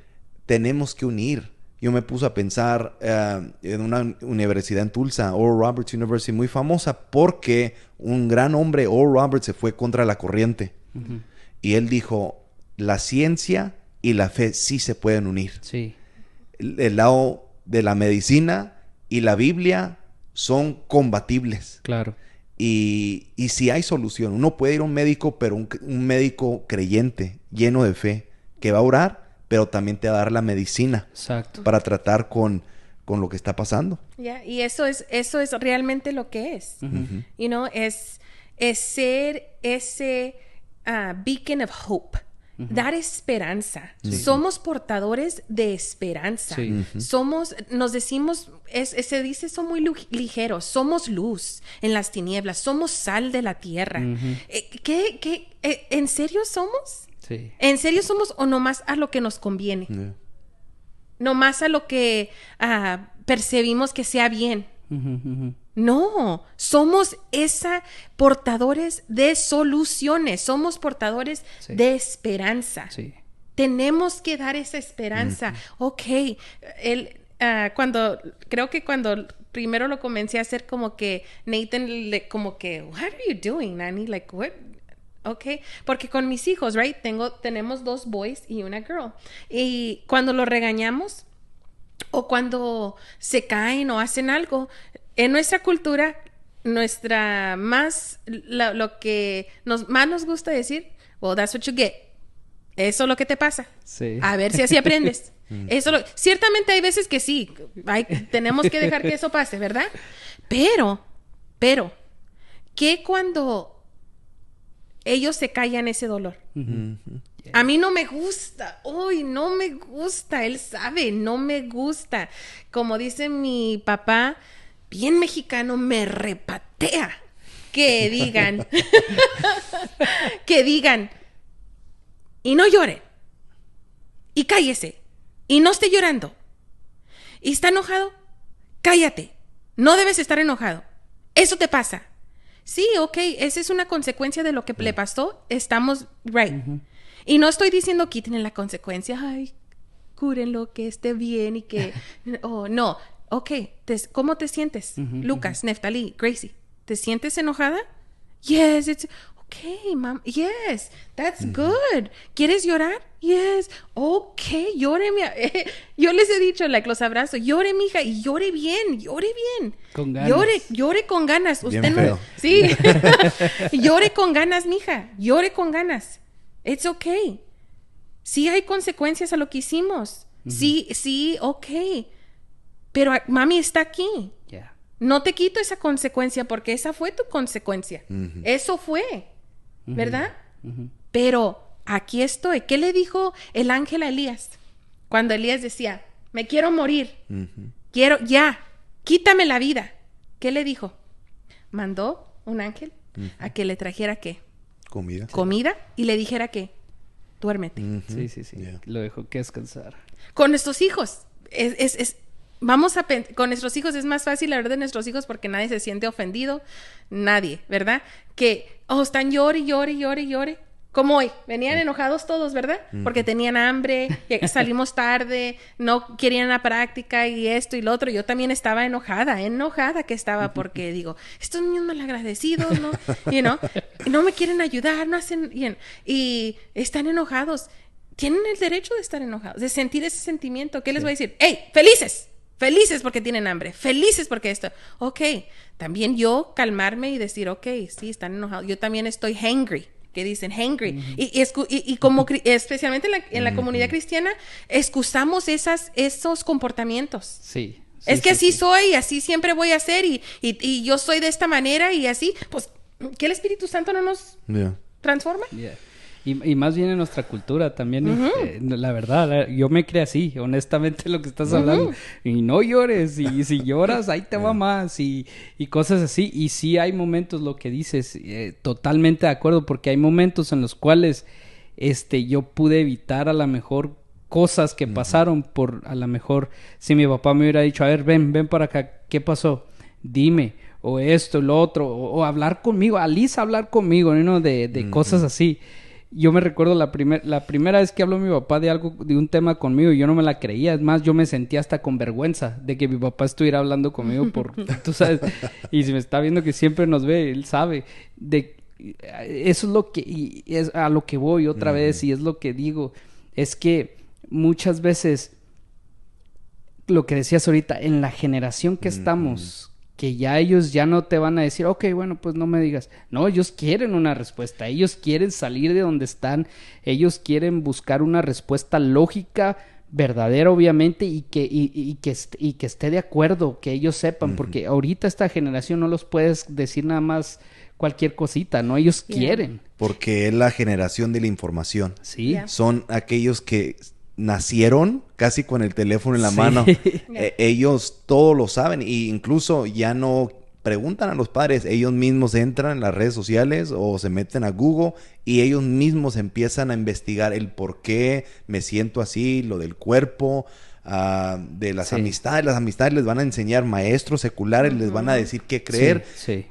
tenemos que unir. Yo me puse a pensar en una universidad en Tulsa, Oral Roberts University, muy famosa porque un gran hombre, Oral Roberts, se fue contra la corriente. Y él dijo, la ciencia y la fe sí se pueden unir. Sí. El lado de la medicina y la Biblia son combatibles. Claro. Y si hay solución, uno puede ir a un médico, pero un médico creyente, lleno de fe, que va a orar, pero también te va a dar la medicina. Exacto. Para tratar con lo que está pasando. Y eso es realmente lo que es. You know, es ser ese beacon of hope. Dar esperanza. Somos portadores de esperanza. Sí. Nos decimos, se dice, son muy ligeros. Somos luz en las tinieblas. Somos sal de la tierra. ¿En serio somos? Sí. ¿En serio somos o nomás a lo que nos conviene? Nomás a lo que percibimos que sea bien. No, somos portadores de soluciones, somos portadores de esperanza. Sí. Tenemos que dar esa esperanza. Ok, creo que cuando primero lo comencé a hacer, como que Nathan, como que, what are you doing, Nani? Like, what? Okay, porque con mis hijos, right, tenemos 2 boys y una girl. Y cuando los regañamos o cuando se caen o hacen algo, en nuestra cultura, lo que más nos gusta decir, well, that's what you get. Eso es lo que te pasa. Sí. A ver si así aprendes. Ciertamente hay veces que sí, tenemos que dejar que eso pase, ¿verdad? Pero, ¿qué cuando ellos se callan ese dolor? A mí no me gusta. Uy, no me gusta. Él sabe, no me gusta. Como dice mi papá, bien mexicano, me repatea que digan, y no llore, y cállese, y no esté llorando, y está enojado, cállate, no debes estar enojado, eso te pasa. Sí, ok, esa es una consecuencia de lo que le pasó, estamos right. Y no estoy diciendo quiten la consecuencia, ay, cúrenlo, que esté bien y que... Oh, no, ok, ¿cómo te sientes? Lucas, Neftalí, Gracie, ¿te sientes enojada? Yes, ok, Okay, mom. Yes, that's good. ¿Quieres llorar? Yes. Okay, llore, yo les he dicho, los abrazo. Llore, mija, y llore bien. Con ganas. Llore con ganas. Bien Usted feo. no. Sí. Llore con ganas, mija. Llore con ganas. It's okay. Sí hay consecuencias a lo que hicimos. Sí, okay. Pero mami está aquí. Yeah. No te quito esa consecuencia porque esa fue tu consecuencia. Eso fue. ¿Verdad? Pero aquí estoy. ¿Qué le dijo el ángel a Elías? Cuando Elías decía, me quiero morir. Quiero, ya, quítame la vida. ¿Qué le dijo? Mandó un ángel a que le trajera ¿qué? Comida y le dijera ¿qué? Duérmete. Sí. Yeah. Lo dejó que descansar. Con nuestros hijos. Con nuestros hijos es más fácil hablar de nuestros hijos porque nadie se siente ofendido. Nadie, ¿verdad? Que, están llore. Como hoy, venían enojados todos, ¿verdad? Porque tenían hambre, salimos tarde, no querían la práctica y esto y lo otro. Yo también estaba enojada que estaba porque digo, estos niños malagradecidos, ¿no? No me quieren ayudar, no hacen bien. Y están enojados. Tienen el derecho de estar enojados, de sentir ese sentimiento. ¿Qué les voy a decir? ¡Hey, felices! Felices porque tienen hambre, felices porque esto. Ok, también yo calmarme y decir, ok, sí, están enojados. Yo también estoy hangry, que dicen hangry. Y como especialmente en la comunidad cristiana, excusamos esos comportamientos. Sí. Es que así soy, así siempre voy a ser y yo soy de esta manera y así. Pues, ¿que el Espíritu Santo no nos transforma? Yeah. Y más bien en nuestra cultura también, la verdad, yo me creo así, honestamente lo que estás hablando. Y no llores, y si lloras, ahí te va más, y cosas así. Y sí hay momentos, lo que dices, totalmente de acuerdo, porque hay momentos en los cuales yo pude evitar a lo mejor cosas que pasaron por, a lo mejor, si mi papá me hubiera dicho, a ver, ven para acá, ¿qué pasó? Dime, o esto, lo otro, o hablar conmigo, Alisa hablar conmigo, ¿no? De cosas así. Yo me recuerdo la primera vez que habló mi papá de un tema conmigo, yo no me la creía. Es más, yo me sentía hasta con vergüenza de que mi papá estuviera hablando conmigo tú sabes. Y si me está viendo que siempre nos ve, él sabe. Eso es lo que, y es a lo que voy otra vez, y es lo que digo. Es que muchas veces, lo que decías ahorita, en la generación que estamos, que ya ellos ya no te van a decir, ok, bueno, pues no me digas. No, ellos quieren una respuesta, ellos quieren salir de donde están, ellos quieren buscar una respuesta lógica, verdadera obviamente, y que esté de acuerdo, que ellos sepan, porque ahorita esta generación no los puedes decir nada más cualquier cosita, ¿no? Ellos quieren. Porque es la generación de la información. Sí. Son aquellos que nacieron casi con el teléfono en la mano. Ellos todo lo saben e incluso ya no preguntan a los padres. Ellos mismos entran en las redes sociales o se meten a Google y ellos mismos empiezan a investigar el por qué me siento así, lo del cuerpo, de las amistades. Las amistades les van a enseñar, maestros seculares les van a decir qué creer.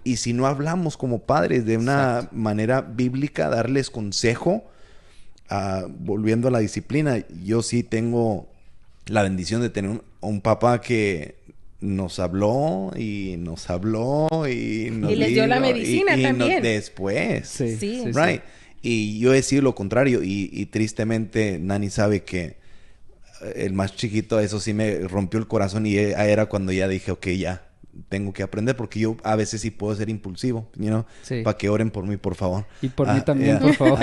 Y si no hablamos como padres de una manera bíblica, darles consejo, volviendo a la disciplina, yo sí tengo la bendición de tener un papá que nos habló y nos les dio la medicina también. Después. Sí. Right. Y yo he sido lo contrario y tristemente Nani sabe que el más chiquito, eso sí me rompió el corazón y era cuando ya dije, ok, ya tengo que aprender, porque yo a veces sí puedo ser impulsivo, para que oren por mí, por favor. Y por mí también, por favor.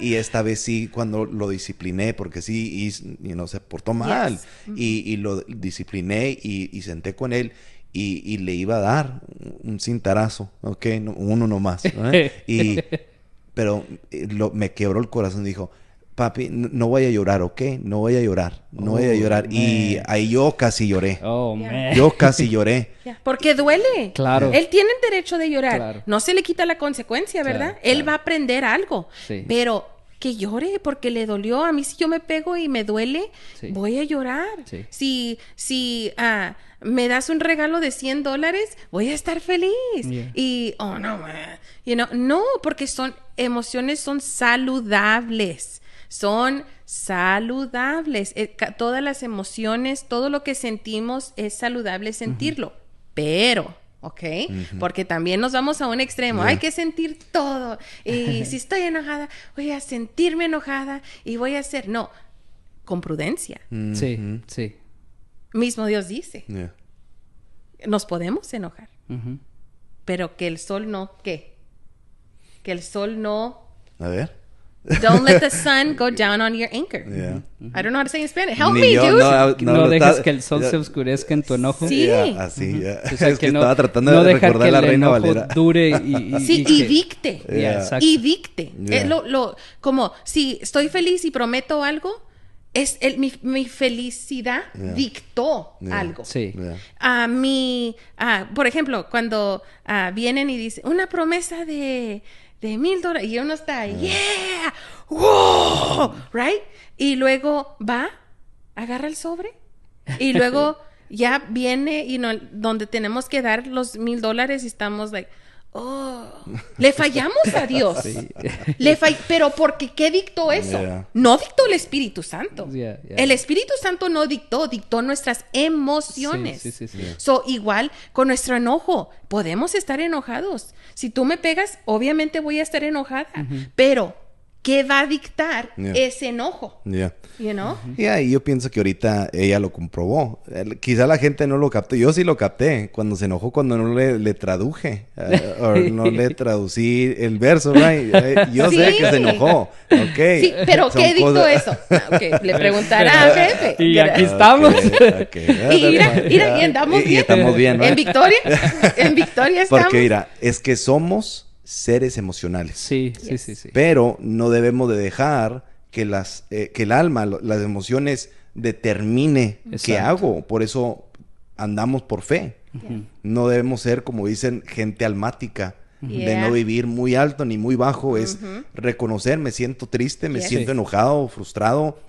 Y esta vez sí, cuando lo discipliné, porque sí, se portó mal, y lo discipliné y senté con él y le iba a dar un cintarazo, ¿ok? Uno nomás, ¿no? Pero me quebró el corazón, dijo, papi, no voy a llorar, ¿ok? No voy a llorar. Man. Y ahí yo casi lloré. Man. Yo casi lloré. Porque duele. Claro. Él tiene el derecho de llorar. Claro. No se le quita la consecuencia, ¿verdad? Claro. Él va a aprender algo. Sí. Pero que llore porque le dolió. A mí si yo me pego y me duele, voy a llorar. Sí. Si me das un regalo de $100, voy a estar feliz. Y, no, porque emociones son saludables. Son saludables. Todas las emociones, todo lo que sentimos es saludable sentirlo. Pero ¿ok? Porque también nos vamos a un extremo. Hay que sentir todo. Y si estoy enojada, voy a sentirme enojada y voy a hacer... No, con prudencia. Sí, sí. Mismo Dios dice. Nos podemos enojar. Pero que el sol no... ¿Qué? Que el sol no... A ver. Don't let the sun go down on your anger. I don't know how to say in Spanish. Help Ni me, yo, dude. No dejes que el sol se oscurezca en tu enojo. Sí. Así, O sea, es que no, estaba tratando no de dejar recordar que la el Reina enojo Valera. dure y Sí, que... y dicte. Exacto. Y dicte. Yeah. Como si estoy feliz y prometo algo, mi felicidad dictó algo. Sí. Por ejemplo, cuando vienen y dicen una promesa de $1,000 y uno está, yeah, wow, right? Y luego va, agarra el sobre y luego ya viene y donde tenemos que dar los $1,000 y estamos like, le fallamos a Dios. Sí. Pero porque ¿qué dictó eso? No dictó el Espíritu Santo. El Espíritu Santo no dictó nuestras emociones. Sí. So, igual con nuestro enojo, podemos estar enojados. Si tú me pegas, obviamente voy a estar enojada, pero ¿qué va a dictar ese enojo? You know? Y yo pienso que ahorita ella lo comprobó. Quizá la gente no lo captó. Yo sí lo capté cuando se enojó, cuando no le traduje. O no le traducí el verso, right? Yo sé que se enojó. Okay. Sí, pero ¿qué dictó eso? Le preguntará a jefe. Y aquí estamos. Y andamos bien. Y estamos bien, ¿no? En Victoria. En Victoria estamos. Porque mira, es que somos seres emocionales. Sí. Pero no debemos de dejar que el alma, las emociones determine qué hago. Por eso andamos por fe. No debemos ser, como dicen, gente almática. De no vivir muy alto ni muy bajo. Es reconocer, me siento triste, me siento enojado, frustrado.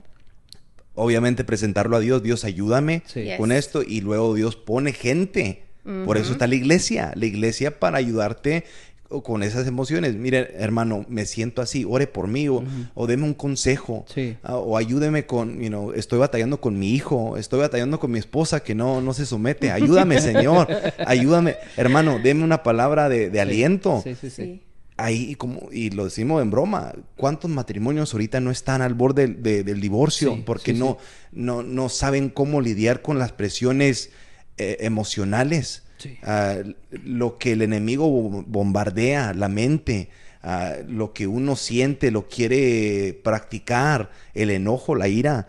Obviamente presentarlo a Dios. Dios, ayúdame con esto. Y luego Dios pone gente. Por eso está la iglesia. La iglesia para ayudarte con esas emociones. Mire, hermano, me siento así, ore por mí, o deme un consejo, o ayúdeme con, estoy batallando con mi hijo, estoy batallando con mi esposa que no se somete, ayúdame, Señor, ayúdame, hermano, deme una palabra de aliento. Sí. Ahí, y lo decimos en broma, ¿cuántos matrimonios ahorita no están al borde del divorcio? Porque no saben cómo lidiar con las presiones emocionales. Lo que el enemigo bombardea, la mente, lo que uno siente, lo quiere practicar, el enojo, la ira,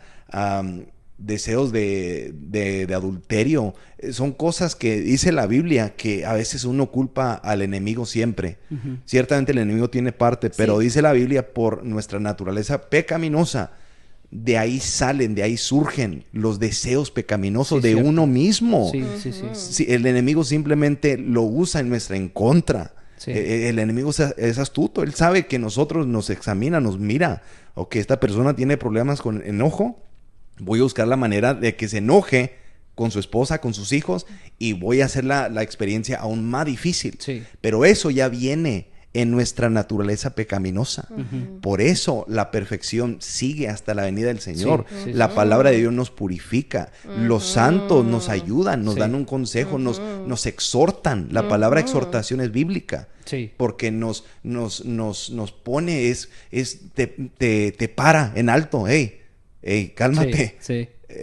deseos de adulterio, son cosas que dice la Biblia que a veces uno culpa al enemigo siempre. Ciertamente el enemigo tiene parte, pero dice la Biblia, por nuestra naturaleza pecaminosa, de ahí salen, de ahí surgen los deseos pecaminosos de uno mismo. Sí, el enemigo simplemente lo usa en contra. El enemigo es astuto. Él sabe que nosotros nos examina, nos mira. O que esta persona tiene problemas con enojo. Voy a buscar la manera de que se enoje con su esposa, con sus hijos. Y voy a hacer la experiencia aún más difícil. Pero eso ya viene en nuestra naturaleza pecaminosa. Por eso la perfección sigue hasta la venida del Señor. La palabra de Dios nos purifica. Los santos nos ayudan, nos dan un consejo, nos exhortan. La palabra exhortación es bíblica. Porque nos pone, te para en alto. Hey, cálmate.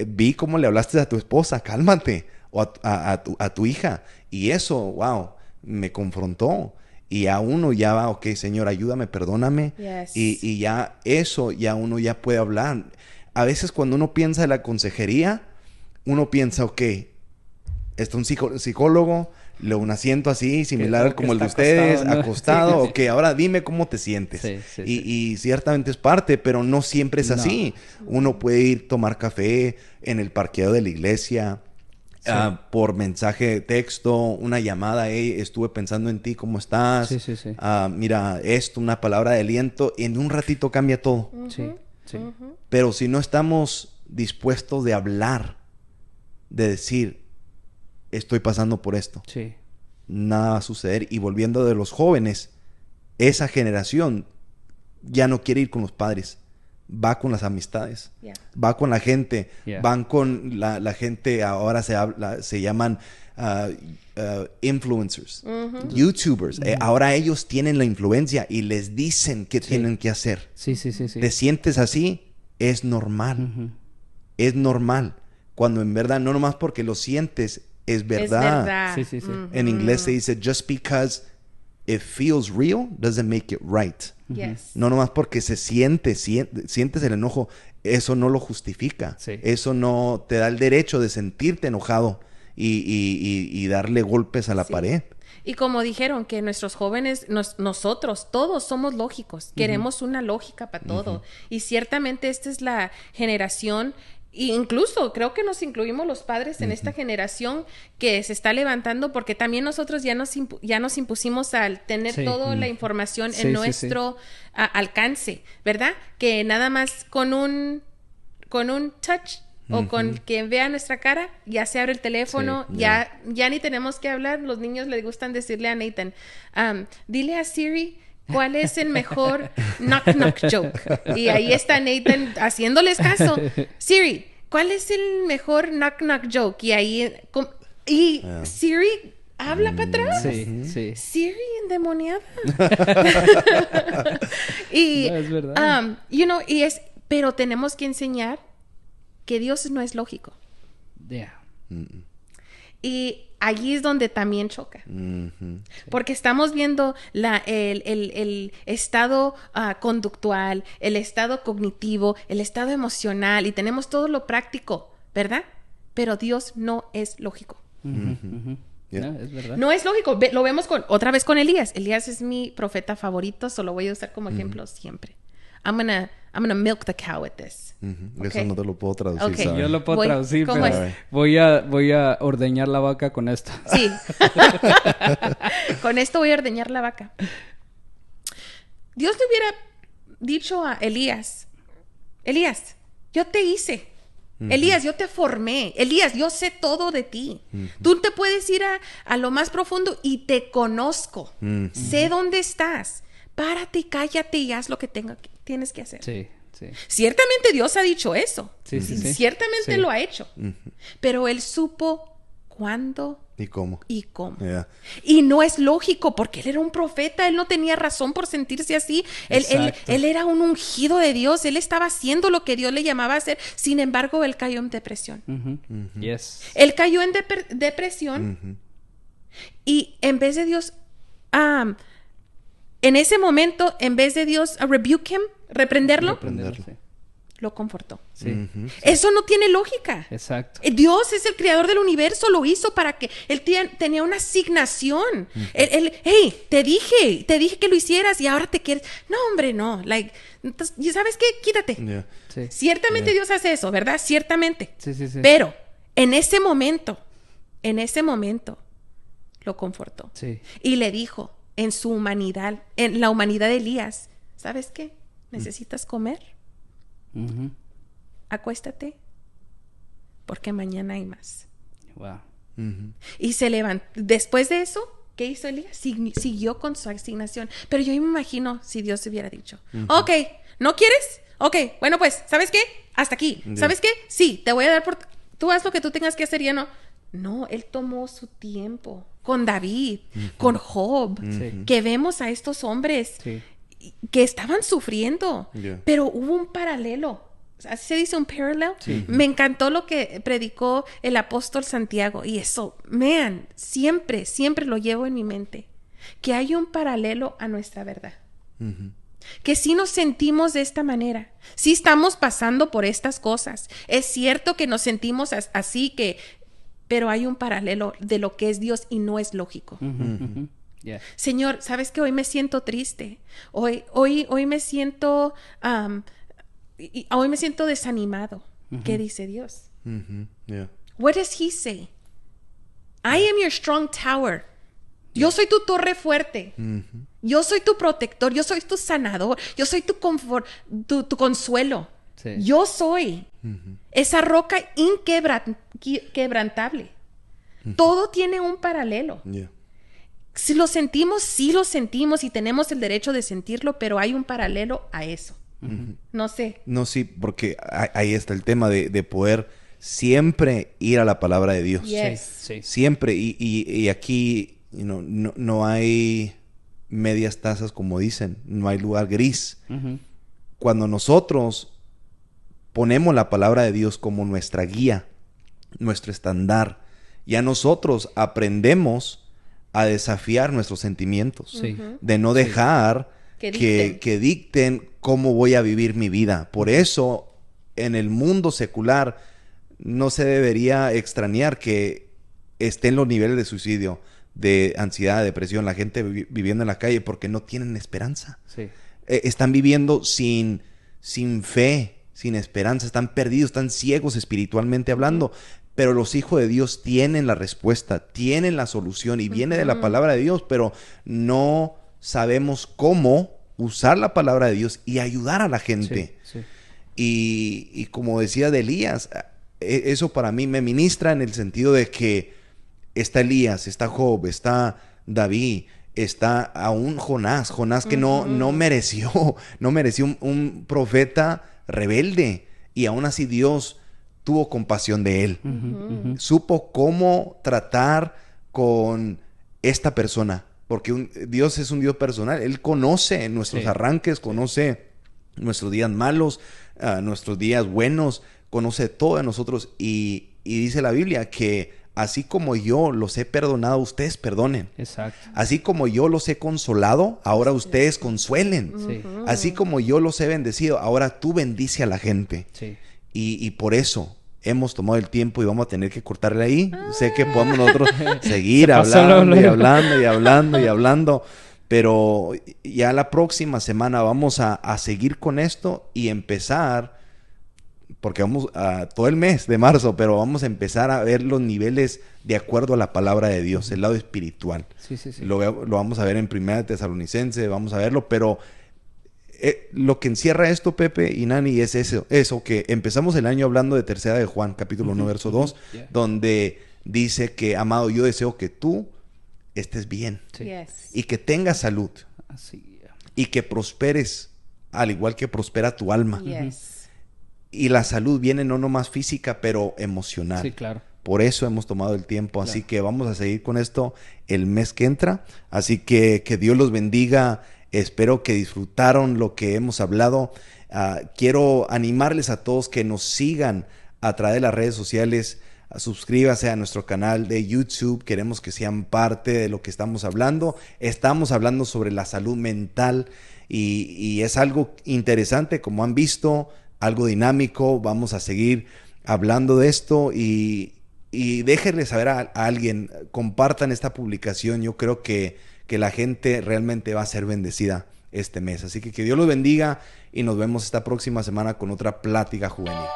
Vi cómo le hablaste a tu esposa, cálmate. O a tu hija. Y eso, wow, me confrontó. Y a uno ya va, ok, Señor, ayúdame, perdóname. Y ya eso, ya uno ya puede hablar. A veces cuando uno piensa en la consejería, uno piensa, ok, está un psicólogo, un asiento así, similar como el de ustedes, acostado. Ok, ahora dime cómo te sientes. Y ciertamente es parte, pero no siempre es así. Uno puede ir tomar café en el parqueo de la iglesia. Por mensaje de texto, una llamada, hey, estuve pensando en ti, ¿cómo estás? Mira, una palabra de aliento, en un ratito cambia todo. Pero si no estamos dispuestos de hablar, de decir, estoy pasando por esto, nada va a suceder. Y volviendo de los jóvenes, esa generación ya no quiere ir con los padres. va con las amistades, Yeah. va con la gente, Yeah. van con la gente, ahora se llaman influencers, YouTubers. Ahora ellos tienen la influencia y les dicen qué tienen que hacer. Sí. Te sientes así, es normal. Es normal. Cuando en verdad, no nomás porque lo sientes, es verdad. Es verdad. Sí. En inglés se dice, just because it feels real doesn't make it right. Yes. No nomás porque sientes el enojo, eso no lo justifica. Sí. Eso no te da el derecho de sentirte enojado y darle golpes a la Sí. pared. Y como dijeron que nuestros jóvenes, nosotros, todos somos lógicos. Queremos una lógica para todo. Y ciertamente esta es la generación, e incluso creo que nos incluimos los padres en esta generación que se está levantando, porque también nosotros ya nos impusimos al tener Sí. toda la información Sí, en nuestro alcance, ¿verdad? Que nada más con un touch o con que vea nuestra cara, ya se abre el teléfono, Sí, ya ni tenemos que hablar. Los niños les gustan decirle a Nathan, dile a Siri cuál es el mejor knock knock joke. Y ahí está Nathan haciéndoles caso. Siri, ¿cuál es el mejor knock knock joke? Y ahí Siri habla para atrás. Sí. Siri endemoniada. Y No, es verdad. pero tenemos que enseñar que Dios no es lógico. Yeah. Y allí es donde también choca. Porque estamos viendo el estado conductual, el estado cognitivo, el estado emocional, y tenemos todo lo práctico, ¿verdad? Pero Dios no es lógico. Yeah. No, es verdad. No es lógico. Lo vemos otra vez con Elías. Elías es mi profeta favorito, solo voy a usar como ejemplo siempre. I'm gonna milk the cow with this. Eso no te lo puedo traducir, Okay. ¿sabes? Yo lo puedo traducir, ¿cómo pero es? voy a ordeñar la vaca con esto. Sí. Con esto voy a ordeñar la vaca. Dios le hubiera dicho a Elías, yo te hice. Elías, yo te formé. Elías, yo sé todo de ti. Tú te puedes ir a lo más profundo y te conozco. Sé dónde estás. Párate y cállate y haz lo que tienes que hacer. Sí. Ciertamente Dios ha dicho eso. Sí. Ciertamente Sí. lo ha hecho. Pero él supo cuándo ¿Y cómo? y cómo. Yeah. Y no es lógico, porque él era un profeta, él no tenía razón por sentirse así. Él era un ungido de Dios, él estaba haciendo lo que Dios le llamaba a hacer. Sin embargo, él cayó en depresión. Yes. Él cayó en depresión y en vez de Dios, en ese momento, en vez de Dios rebuke him, reprenderlo, Sí. lo confortó. Sí. Eso no tiene lógica. Exacto. Dios es el creador del universo, lo hizo para que él tenía una asignación. Hey, te dije que lo hicieras y ahora te quieres. No, hombre, no. ¿Y sabes qué? Quítate. Yeah. Sí. Ciertamente Dios hace eso, ¿verdad? Ciertamente. Sí. Pero en ese momento, lo confortó. Sí. Y le dijo, en su humanidad, en la humanidad de Elías, ¿sabes qué? ¿Necesitas comer? Acuéstate, porque mañana hay más. Wow. Y se levantó. Después de eso, ¿qué hizo Elías? Siguió con su asignación. Pero yo me imagino si Dios hubiera dicho, ok, ¿no quieres? Ok, bueno, pues, ¿sabes qué? Hasta aquí. ¿Sabes qué? Sí, te voy a dar tú haz lo que tú tengas que hacer, ya no. No, él tomó su tiempo con David, con Job, que vemos a estos hombres que estaban sufriendo, pero hubo un paralelo. ¿Así se dice, un parallel? Me encantó lo que predicó el apóstol Santiago, y eso, siempre lo llevo en mi mente, que hay un paralelo a nuestra verdad. Que si nos sentimos de esta manera, si estamos pasando por estas cosas, es cierto que nos sentimos así, pero hay un paralelo de lo que es Dios y no es lógico. Yeah. Señor, ¿sabes qué? Hoy me siento triste. Hoy me siento hoy me siento desanimado. ¿Qué dice Dios? Yeah. What does he say? I am your strong tower. Yo soy tu torre fuerte. Yo soy tu protector. Yo soy tu sanador. Yo soy tu confort, tu consuelo. Sí. Yo soy esa roca inquebrantable. Todo tiene un paralelo. Yeah. Si lo sentimos, sí lo sentimos y tenemos el derecho de sentirlo, pero hay un paralelo a eso. No sé. No, sí, porque ahí está el tema de poder siempre ir a la palabra de Dios. Yes. Sí. Siempre. Y aquí no hay medias tazas, como dicen. No hay lugar gris. Cuando nosotros ponemos la palabra de Dios como nuestra guía, nuestro estándar, ya nosotros aprendemos a desafiar nuestros sentimientos, de no dejar que dicten cómo voy a vivir mi vida. Por eso, en el mundo secular, no se debería extrañar que estén los niveles de suicidio, de ansiedad, de depresión, la gente viviendo en la calle porque no tienen esperanza. Sí. Están viviendo sin fe, sin esperanza, están perdidos, están ciegos espiritualmente hablando. Pero los hijos de Dios tienen la respuesta, tienen la solución y viene de la palabra de Dios, pero no sabemos cómo usar la palabra de Dios y ayudar a la gente. Sí. Y como decía de Elías, eso para mí me ministra en el sentido de que está Elías, está Job, está David, está aún Jonás que no mereció un profeta rebelde, y aún así Dios tuvo compasión de él. Supo cómo tratar con esta persona, porque Dios es un Dios personal. Él conoce nuestros arranques, conoce nuestros días malos, nuestros días buenos, conoce todo de nosotros, y dice la Biblia que así como yo los he perdonado, ustedes perdonen. Exacto. Así como yo los he consolado, ahora ustedes consuelen. Sí. Así como yo los he bendecido, ahora tú bendice a la gente. Sí. Y por eso hemos tomado el tiempo y vamos a tener que cortarle ahí. Sé que podemos nosotros seguir hablando, pero ya la próxima semana vamos a seguir con esto y empezar, porque vamos a todo el mes de marzo, pero vamos a empezar a ver los niveles de acuerdo a la palabra de Dios, el lado espiritual. Sí. Lo vamos a ver en Primera Tesalonicense, vamos a verlo, pero lo que encierra esto, Pepe y Nani, es eso que empezamos el año hablando de Tercera de Juan, capítulo 1, verso 2, donde dice que, amado, yo deseo que tú estés bien y que tengas salud y que prosperes al igual que prospera tu alma. Y la salud viene no nomás física, pero emocional. Sí, claro. Por eso hemos tomado el tiempo. Así que vamos a seguir con esto el mes que entra. Así que Dios los bendiga. Espero que disfrutaron lo que hemos hablado. Quiero animarles a todos que nos sigan a través de las redes sociales. Suscríbase a nuestro canal de YouTube. Queremos que sean parte de lo que estamos hablando. Estamos hablando sobre la salud mental y es algo interesante, como han visto, algo dinámico. Vamos a seguir hablando de esto y déjenle saber a alguien, compartan esta publicación. Yo creo que la gente realmente va a ser bendecida este mes. Así que Dios los bendiga y nos vemos esta próxima semana con otra plática juvenil.